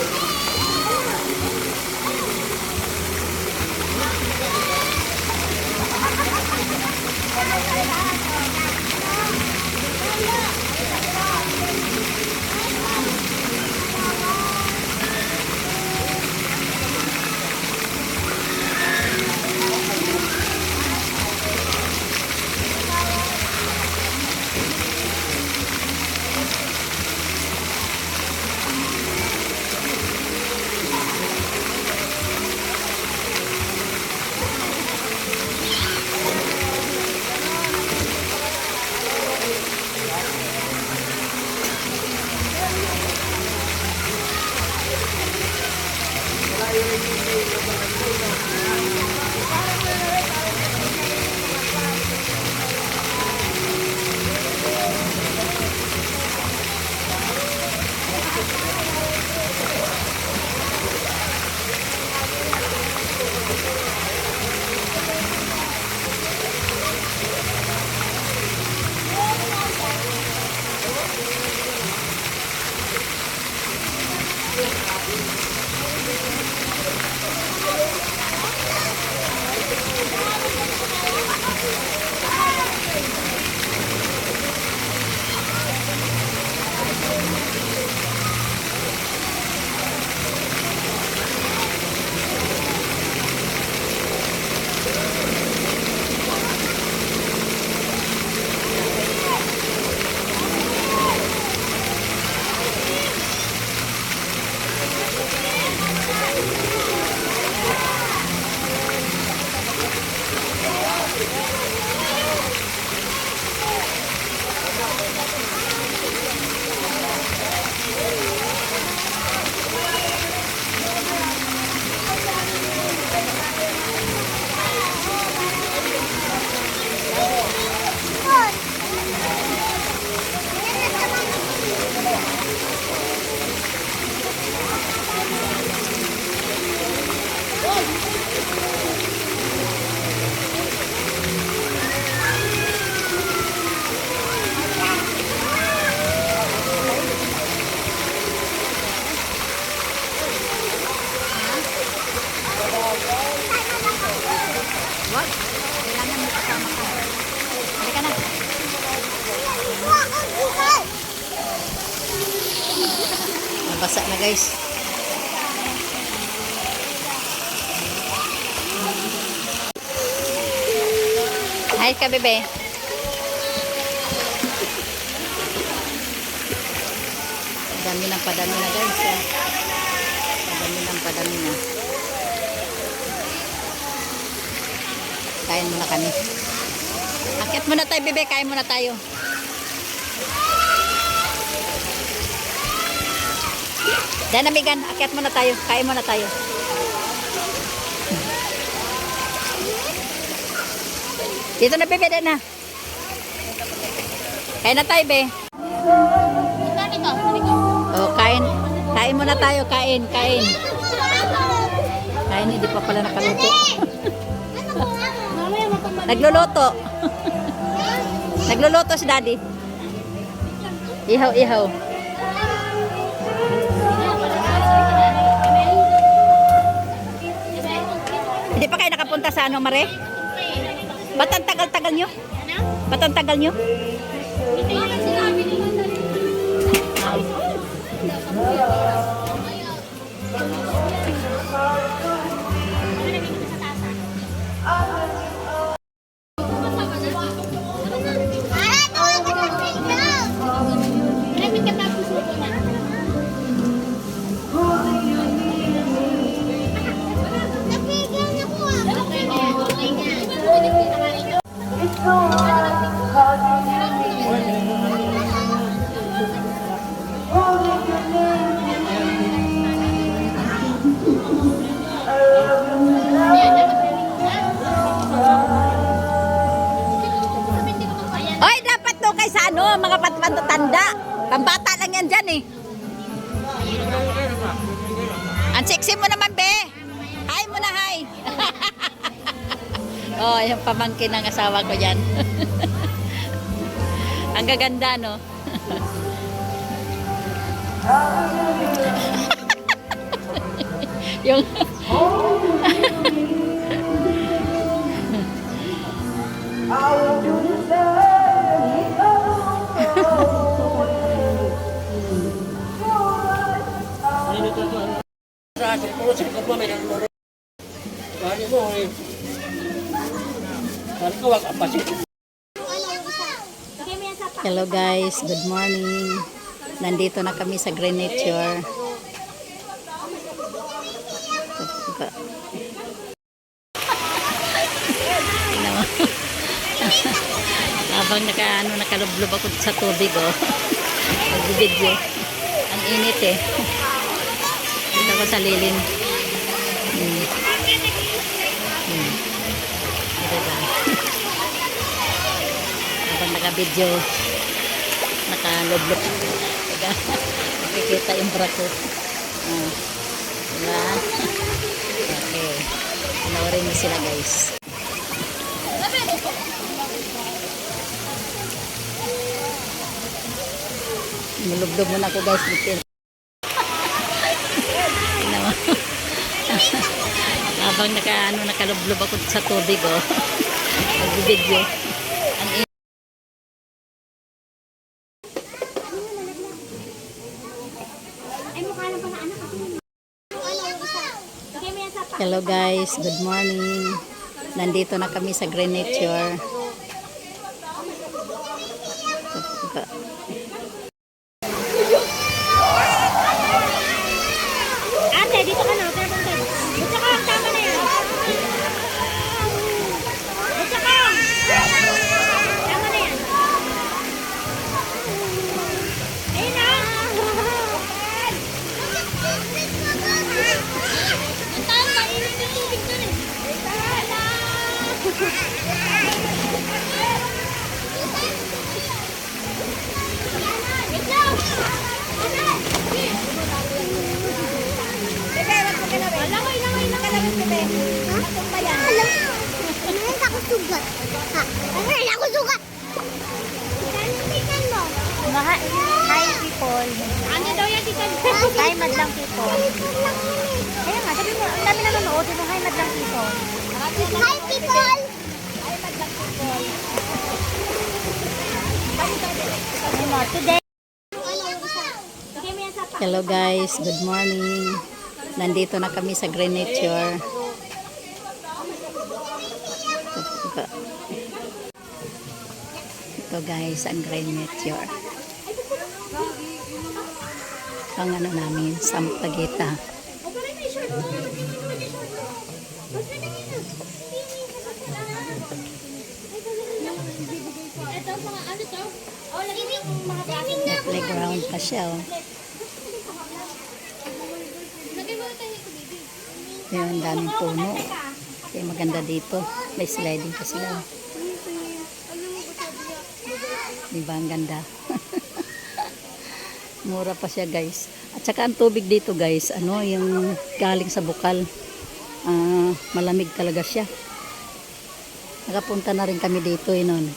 Lamsa na guys. Hi ka bebe. Padami ng padami na guys. Padami ng padami na. Kain muna kami. Akit muna tayo bebe, kain muna tayo. Danamigan, akit muna tayo, kain muna tayo. Dito na bebe, na. Kain na tayo be. Oh, kain. Kain muna tayo, kain. Kain, hindi pa pala nakaluto. Nagluluto. Nagluluto si daddy. Ihaw. Hindi pa kayo nakapunta sa ano, Mare? Ba't ang tagal-tagal nyo? Ba't ang tagal nyo? Oy, dapat to kay sa ano, mga patpatanda. Pambata lang yan dyan eh. Ang sexy mo naman, be. Hi mo na, hi. Oh, yung pamangkin ng asawa ko dyan. Ang gaganda, no? Yung... Hello guys, good morning. Nandito na kami sa Green Nature. Habang nakalublob ako sa tubig, oh. Nag-video. Ang init eh. Dito ako sa lilim. Diba? Habang naka-video, nakalublob. Nakikita yung bra ko. Diba? Okay. Panoorin mo sila guys. Nilublob muna ako guys dito. Habang nakalublob ako sa tubig, oh. Nag-video. Ang init. Hello guys, good morning. Nandito na kami sa Green Nature. Ate, dito ka na. Dito ka, tama na yan. Dito ka. Tama na yan. Ayun na. Ang taon, mainit yung tubig doon eh. Hi people. Ano daw yan si Hi madlang people. Kaya nga, sabi mo, ang dami nanonood. Di mo, hi madlang people. Hi people. Hi madlang people. Today. Bigay mo yan sa Hello guys, good morning. Nandito na kami sa Green Nature. Ito guys, ang Green Nature. Ang ano namin, Sampaguita. May playground pa siya oh. Ayun, daming puno. Kaya maganda dito. May sliding pa sila. Diba ang ganda? Mura pa siya guys. At saka ang tubig dito guys, ano, yung galing sa bukal. Malamig talaga siya. Nakapunta na rin kami dito noon.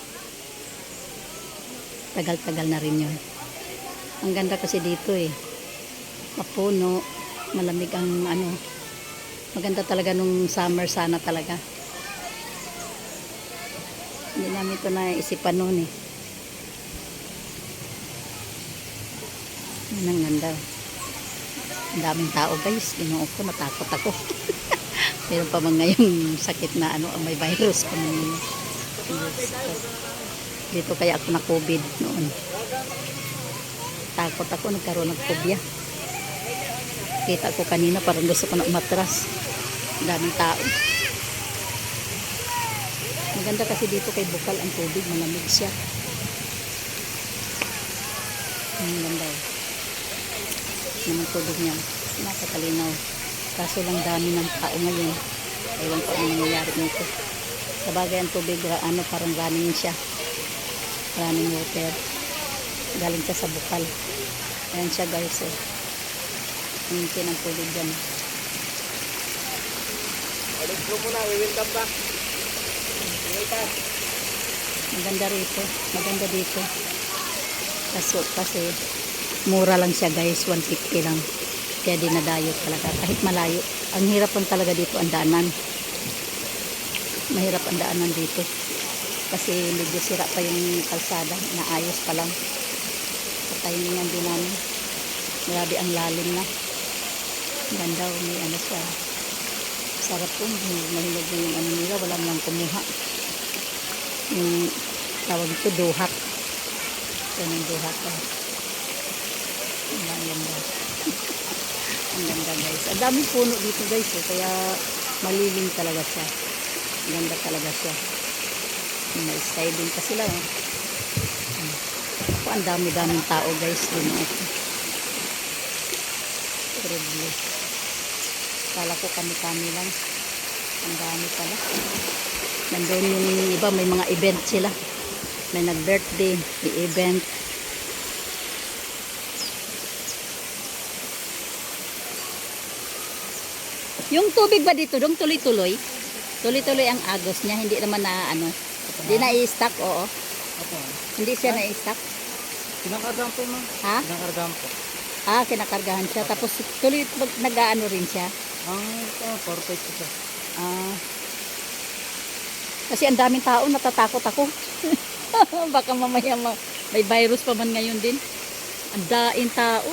Tagal-tagal na rin yun. Ang ganda kasi dito eh. Mapuno, malamig ang ano. Maganda talaga nung summer sana talaga. Hindi namin ito naisipan noon eh. Yan ang ganda. Ang daming tao guys. Ginoo ko, natakot ako. Meron pa man ngayong sakit na ano, may virus pa man. Dito kaya ako na COVID noon. Takot ako, nagkaroon ng phobia. Kita ko kanina, parang gusto ko na umatras. Daming tao. Maganda kasi dito kay bukal ang tubig, malamig siya. Ang ganda. Naman tubig niya. Nakakalinaw. Kaso lang dami ng tao ngayon. Ewan ko ang nangyayari nito. Sa bagay ang tubig, ano, parang running siya. Running water. Galing siya sa bukal. Ayan siya guys eh. Hintin ang tubig dyan. Let's go muna, we will come back. Maganda rito. Maganda dito. Kasi mura lang siya guys. 150 lang. Kaya dinadayo talaga. Kahit malayo. Ang hirap lang talaga dito ang daanan. Mahirap ang daanan dito. Kasi medyo sira pa yung kalsada. Naayos pa lang. Patayin din namin. Grabe ang lalim na. Ganda. May ano siya. Sarap po. Mahilig na yung ano nila. Wala nang kumuha. Yung tawag ito duhat. Ito yung duhat. Ang ganda. Ang ganda guys. Ang daming puno dito guys. Kaya malilim talaga siya. Ang ganda talaga siya. May sliding pa sila. Ako ang dami-daming tao guys. Terrible. Kala ko kami-kami lang. Ang dami pala. Nandun yung iba, may mga event sila. May nag-birthday, may event. Yung tubig ba dito, dong tuloy-tuloy? Tuloy-tuloy ang agos niya, hindi naman na ano. Hindi na i-stack, oo. Hindi siya na i-stack. Kinakargahan po ma. Ha? Kinakargahan po. Kinakargahan siya. Tapos tuloy, nag-ano rin siya. Ang perfect po siya. Kasi ang daming tao, natatakot ako. Baka mamaya may virus pa man ngayon din. Ang daing tao.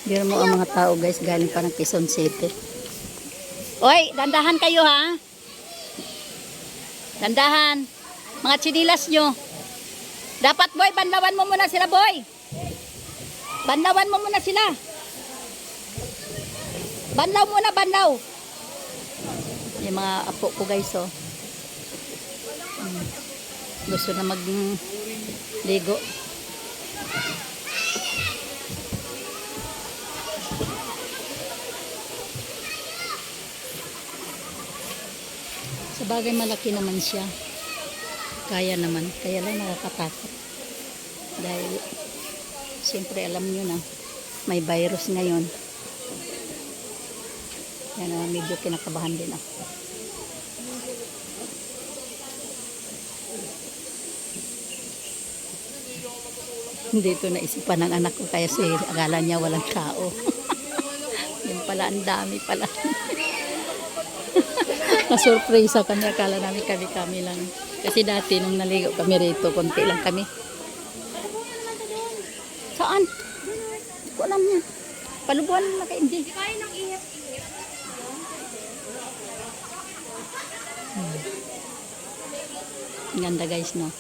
Biro mo ang mga tao guys, galing pa ng Quezon City. Oy, dandahan kayo ha. Dandahan. Mga chinilas nyo. Dapat boy, banlawan mo muna sila boy. Banlawan mo muna sila. Banlaw muna, banlaw. Yung mga apo ko guys oh. Gusto na magligo. Sa bagay malaki naman siya. Kaya naman. Kaya lang nakakatakot. Dahil siyempre alam nyo na may virus ngayon. Yan na medyo kinakabahan din ako. Dito naisipan ng anak ko kaya akala niya walang tao. Yung pala, ang dami pala. Na-surprise kami, akala namin kami lang. Kasi dati nung naligo kami rito, konti lang kami. Saan? Hindi ko alam yan. Palubuan na kayo, hindi. Ang ganda guys, no?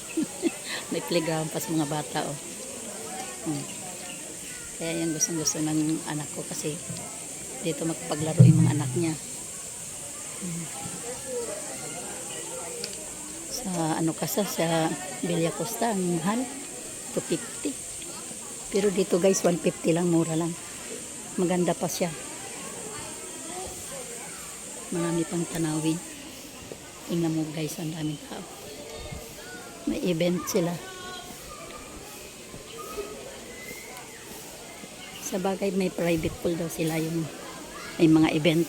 May playground pa sa mga bata, oh. Kaya yan gustong-gusto ng anak ko kasi dito magpaglaro yung mga anak niya. Sa ano kasi sa Villa Costa ang mahal 250. Pero dito guys 150 lang, mura lang. Maganda pa siya. Marami pang tanawin. Tingnan mo guys, ang daming tao. May event sila. Sa bagay may private pool daw sila yung may mga event.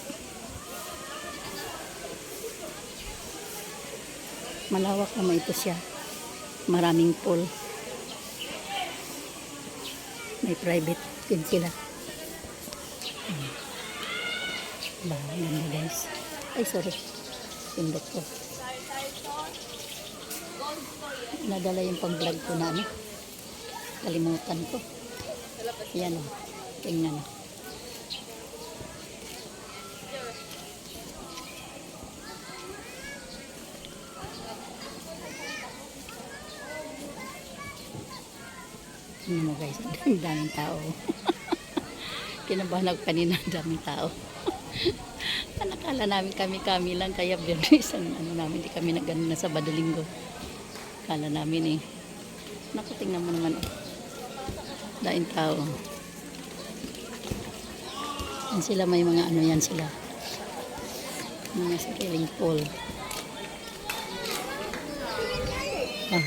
Malawak naman ito siya. Maraming pool. May private din sila. Ganda guys. Ay sorry. Pindot ko. Nadala yung pang-vlog ko na ano. Kalimutan ko. Yan o. Tingnan o. Tingnan mo guys, ang daming tao. Kinabahan ako kanina, ang daming tao. Nakala namin kami lang, kaya isang ano namin, di kami nag-ano na Sabado Linggo. Kala namin eh. Naku, tingnan mo naman. Daing tao. Yan sila, may mga ano yan sila. Mga sariling pool. Ah.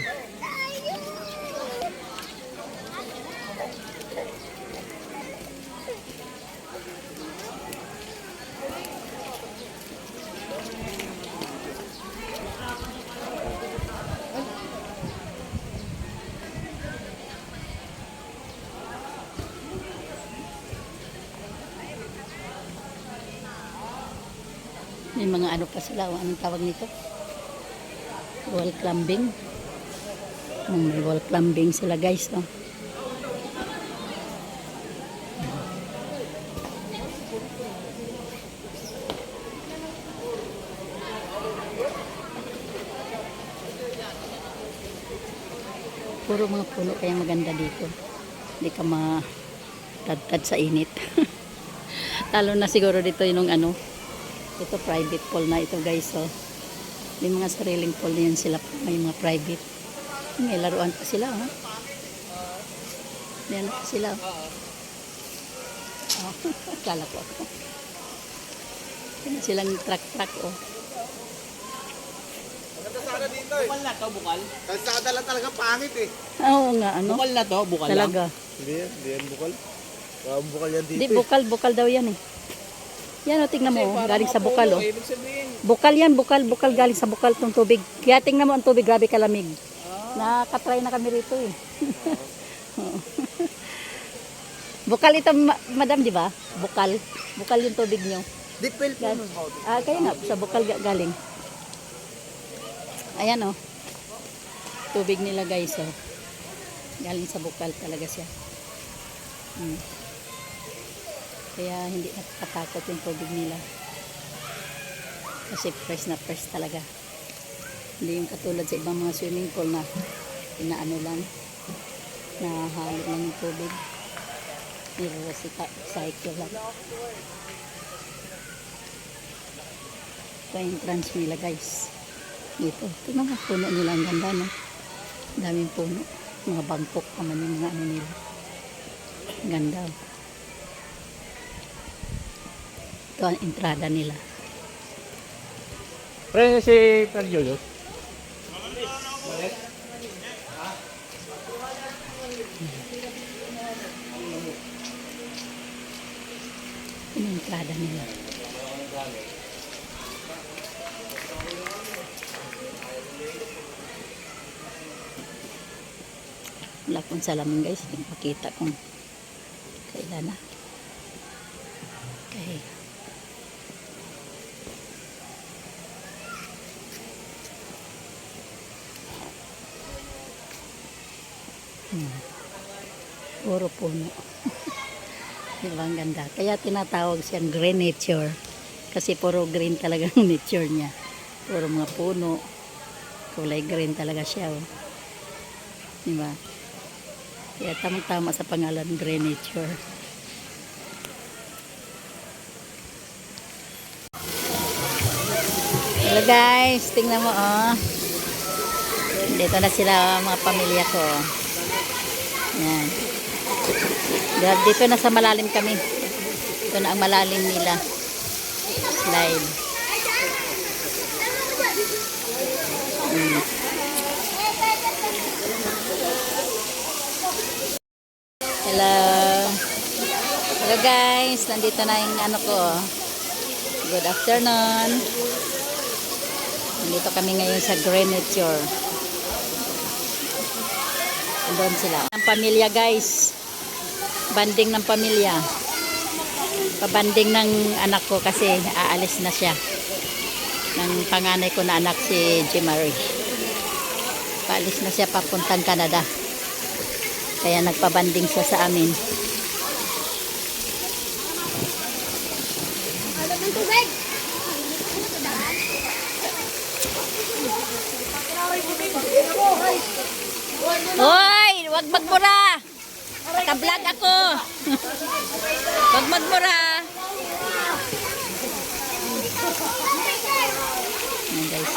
May mga ano pa sila, anong tawag nito? Wall climbing. May wall climbing sila guys, no? Puro mga puno kaya maganda dito. Hindi ka matadtad sa init. Talo na siguro dito yung ano. Ito private pool na ito guys, so may mga sariling pool na yan sila, may mga private, may laruan pa sila, ha? May ano pa sila, oh. Kala ko ako silang truck, oh. Maganda sana dito eh. Bukal na to, bukal. Kalsada lang talaga pangit eh. Oo nga, ano? Bukal na to, bukal Talaga. Hindi yan bukal. Bukal yan dito Hindi, eh. bukal daw yan eh. Yan o, tingnan mo, galing sa bukal, oh. Ibig sabihin, Bukal yan, bukal galing sa bukal tong tubig. Kaya tingnan mo ang tubig, grabe kalamig. Nakatry na kami rito eh. Oo. Bukal ito, madam, di ba? Bukal yung tubig nyo. Deep well po. Kaya nga, sa bukal galing. Ayan o. Tubig nila guys, oh. Galing sa bukal talaga siya. Kaya hindi nakakatakot yung tubig nila. Kasi fresh na fresh talaga. Hindi yung katulad sa ibang mga swimming pool na inaano lang, nahalo lang yung tubig. Nire-recycle lang. Ito yung entrance nila guys. Dito. Tingnan mo, puno nila. Ang ganda, no? Daming puno. Mga bangkok naman yung mga ano nila. Ang ganda. Ito ang entrada nila. pre si Perjulius. Ito ang entrada nila. Wala kong ng salamin guys. Hindi makita kung kailan na. Okay. Puro puno. Diba ang ganda? Kaya tinatawag siyang green nature. Kasi puro green talaga ang nature niya. Puro mga puno. Kulay green talaga siya. Oh. Diba? Kaya tamang-tama sa pangalan green nature. Hello guys, tingnan mo oh. Dito na sila mga pamilya ko. Yan. Dito na sa malalim kami. Ito na ang malalim nila. Slide. Hello. Hello guys, nandito na yung ano ko. Good afternoon. Nandito kami ngayon sa Green Nature. Doon sila. Ang pamilya guys. Banding ng pamilya. Pabanding ng anak ko kasi aalis na siya. Ng panganay ko na anak si Jimary. Paalis na siya papuntang Canada. Kaya nagpabanding siya sa amin. Hoy, wag magmura. Naka-vlog ako. Wag magmura. Ayan guys.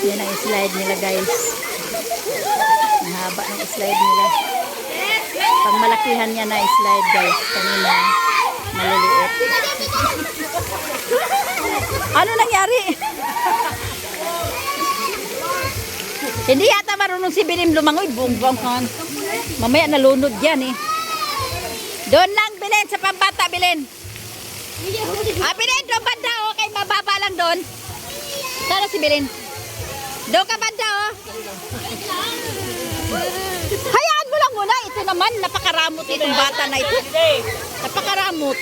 Yan ang slide nila guys. Ang haba ng slide nila. Pag malakihan niya na slide guys. Kanina maliliit. Ano nangyari? Hindi yata marunong si Bilim lumangoy. Buong-buong kan. Mamaya nalunod yan eh. Doon lang Bilen sa pambata Bilen. Bilen doon banda oh. Kay mababa lang doon. Sana si Bilen. Doon ka banda oh. Hayaan mo lang muna. Ito naman, napakaramot itong bata na ito. Napakaramot.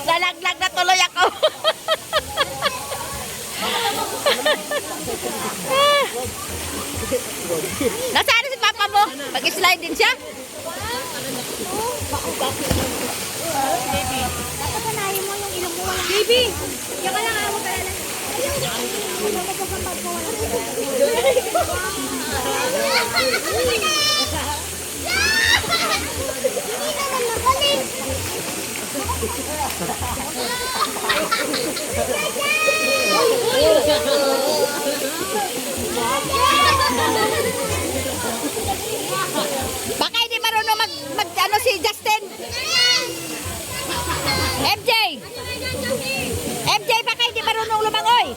Nalaglag na tuloy ako. Nasaan si papa mo? Pag-slide din siya? Dapat sanayin mo yung ilong mo. Baby! Yan ka lang, ako pala. Baka hindi marunong mag ano si Justin? MJ! MJ, baka hindi marunong lumangoy?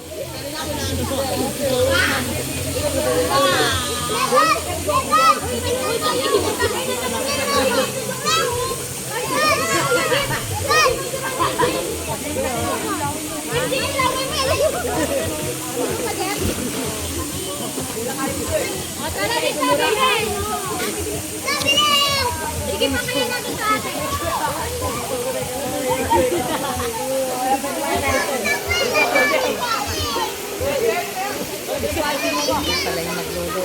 Sige pa kayo natin sa atin. Pala yung maglulo.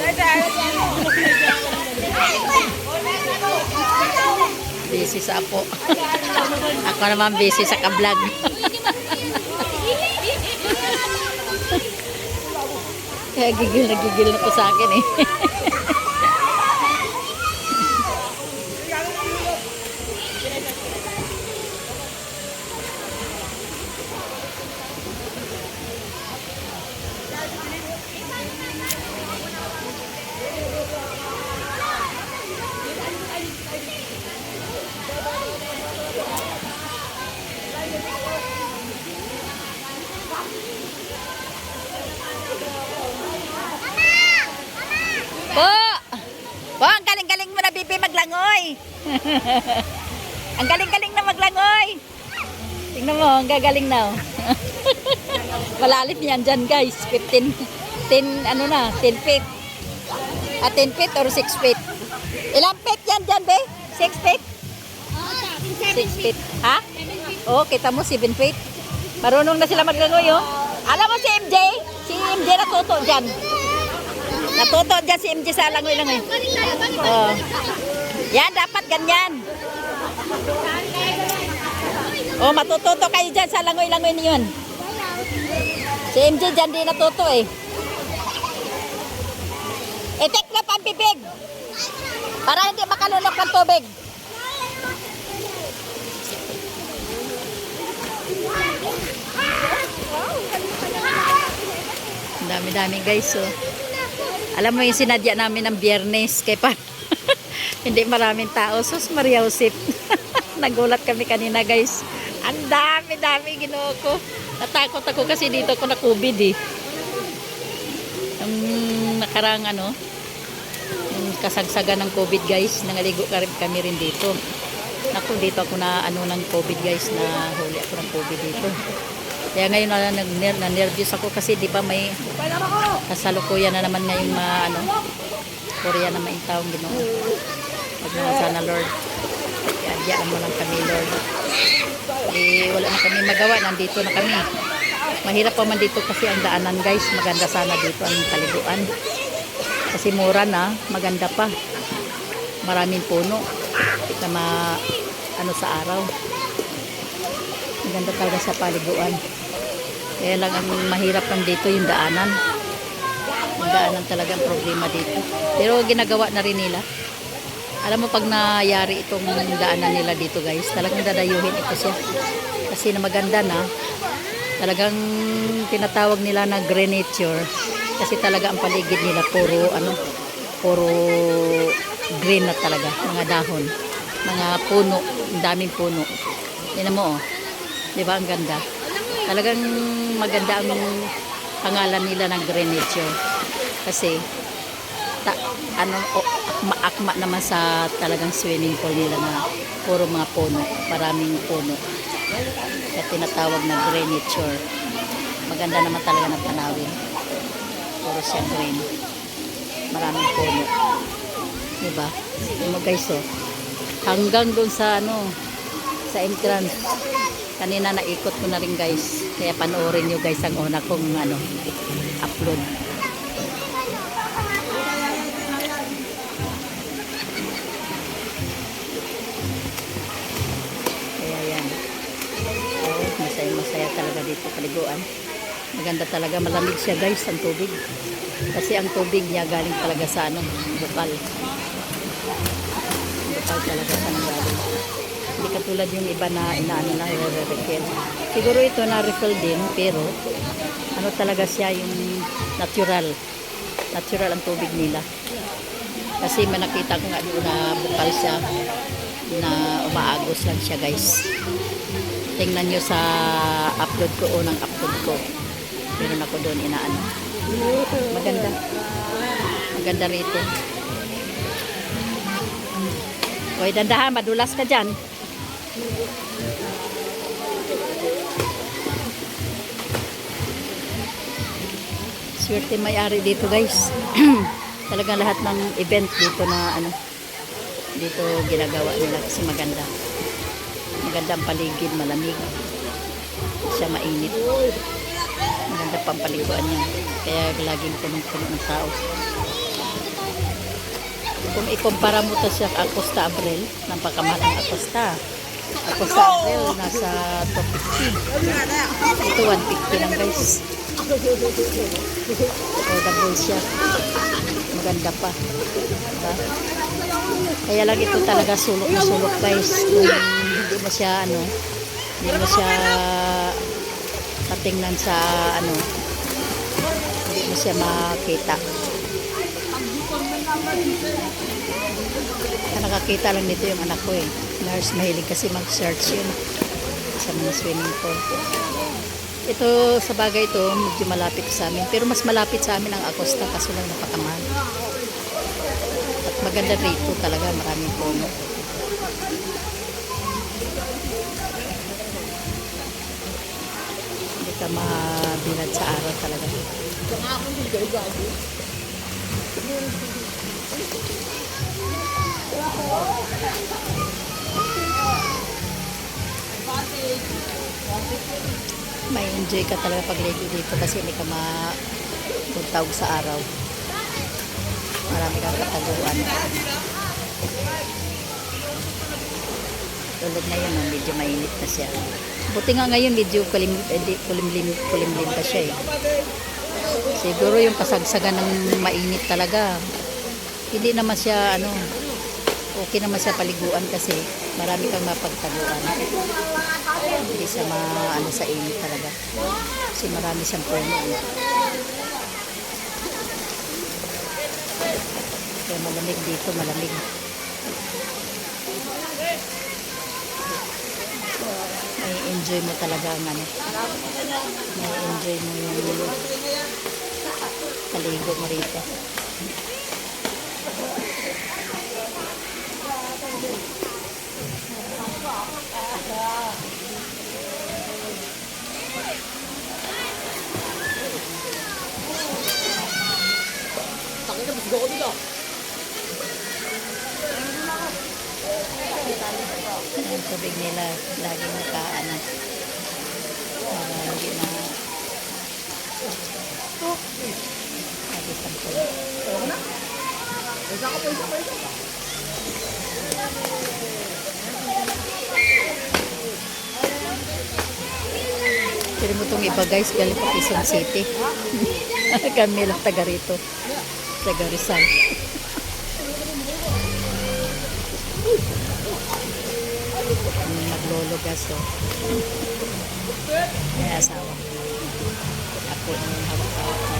Busy sa apo. Ako naman busy sa kablog. Kaya gigil na to sa akin eh. Po! Po, ang galing-galing mo na, Bibi, maglangoy. Ang galing-galing na maglangoy. Tingnan mo, ang gagaling na. Oh. Malalim yan dyan, guys. 10 feet. 10 feet or 6 feet. Ilang feet yan dyan, be? 6 feet? 6 feet. Ha? Oo, kita mo, 7 feet. Marunong na sila maglangoy, oh. Alam mo si MJ? Si MJ natuto dyan. Natuto dyan si MJ sa langoy-langoy. Oh. Yan, dapat ganyan. Oh, matututo kayo dyan sa langoy-langoy niyon. Si MJ dyan di natuto eh. Itiklop ang bibig. Para hindi makalulok ng tubig. Ang dami-dami guys, oh. Alam mo yung sinadya namin ng Biyernes kay pa hindi maraming tao. Sus Maria Josep. Nagulat kami kanina guys. Ang dami-dami ginoo ko. Natakot ako kasi dito ako na-COVID eh. Yung nakarang yung kasagsagan ng COVID guys, nangaligo kami rin dito. Naku, dito ako na ng COVID guys, na huli ako ng COVID dito. Kaya ngayon na-nervous ako kasi di ba may kasalukuyan na naman ngayong Korea na maintawang Ginoo. Wag na sana Lord. Iadyakan mo lang kami Lord. Wala na kami magawa, nandito na kami. Mahirap pa man dito kasi ang daanan guys. Maganda sana dito ang paliguan. Kasi mura na, maganda pa. Maraming puno. Na sa araw. Maganda talaga sa paliguan. Kaya lang ang mahirap lang dito yung daanan. Yung daanan talaga ang problema dito. Pero ginagawa na rin nila. Alam mo pag nayari itong daanan nila dito guys, talagang dadayuhin ito siya. Kasi na maganda na, talagang tinatawag nila na green nature. Kasi talaga ang paligid nila puro green na talaga, mga dahon, mga puno, ang daming puno. Tingnan mo oh. 'Di ba ang ganda? Talagang maganda ang pangalan nila ng green nature. Kasi akma naman sa talagang swimming pool nila na puro mga puno, maraming puno. Kaya tinatawag na green nature. Maganda naman talaga ng tanawin. Puro siya green. Maraming puno. Diba? Yung guys oh. Hanggang doon sa sa entrance. Kanina naikot ko na rin guys. Kaya panoorin nyo guys ang una kong upload. Kaya yan. Oh, masaya talaga dito paliguan. Maganda talaga, malamig siya guys ang tubig. Kasi ang tubig niya galing talaga sa bukal. Bukal talaga sa galing. Hindi katulad yung iba na na re-refill. Siguro ito na refill din, pero talaga siya yung natural. Natural ang tubig nila. Kasi nakita ko nga doon na bukal siya, na umaagos lang siya guys. Tingnan nyo sa upload ko, unang upload ko. Meron ako doon maganda. Maganda rito. Hoy, dandahan, madulas ka dyan. Swerte may-ari dito guys. Talagang lahat ng event dito na dito ginagawa nila kasi maganda. Maganda ang paligid, malamig. Siya mainit. Maganda pa ang paliguan niya. Kaya laging punong-puno ng tao. Kung ikumpara mo to sa Acosta Abril, napakamahal ang Acosta. Acosta Abril nasa 250. Ito 150 lang guys. Affordable siya. Maganda pa. Diba? Kaya lang ito talaga sulok na sulok guys. Kung hindi mo siya hindi mo siya patingnan sa hindi mo siya makita. Nakakita lang nito yung anak ko eh. Nurse, mahilig kasi mag-search yun sa mga swimming pool. Ito, sa bagay ito, medyo malapit sa amin. Pero mas malapit sa amin ang Acosta, kaso lang napakamahal. At maganda rito talaga, maraming puno. Hindi ka mabilad sa araw talaga. May enjoy ka talaga pagligo dito kasi hindi ka mabuntawag sa araw. Marami kang kataguan. Tulad na yun, medyo mainit na siya. Buti nga ngayon medyo kulimlim pa siya eh. Siguro yung kasagsagan ng mainit talaga. Hindi naman siya okay naman siya paliguan kasi marami kang mapagtaguan. Hindi siya sa init talaga. Kasi marami siyang puno. Kaya malamig dito, malamig. May enjoy mo talaga ang may enjoy mo yung paligo mo rito. Ang tubig nila laging hindi na lagi sampol. Pero mo itong iba guys, galing pa Quezon City. Kami lang taga rito. Taga Rizal. Naglolo gaso. May asawa. Ako yung hawak-hawak na.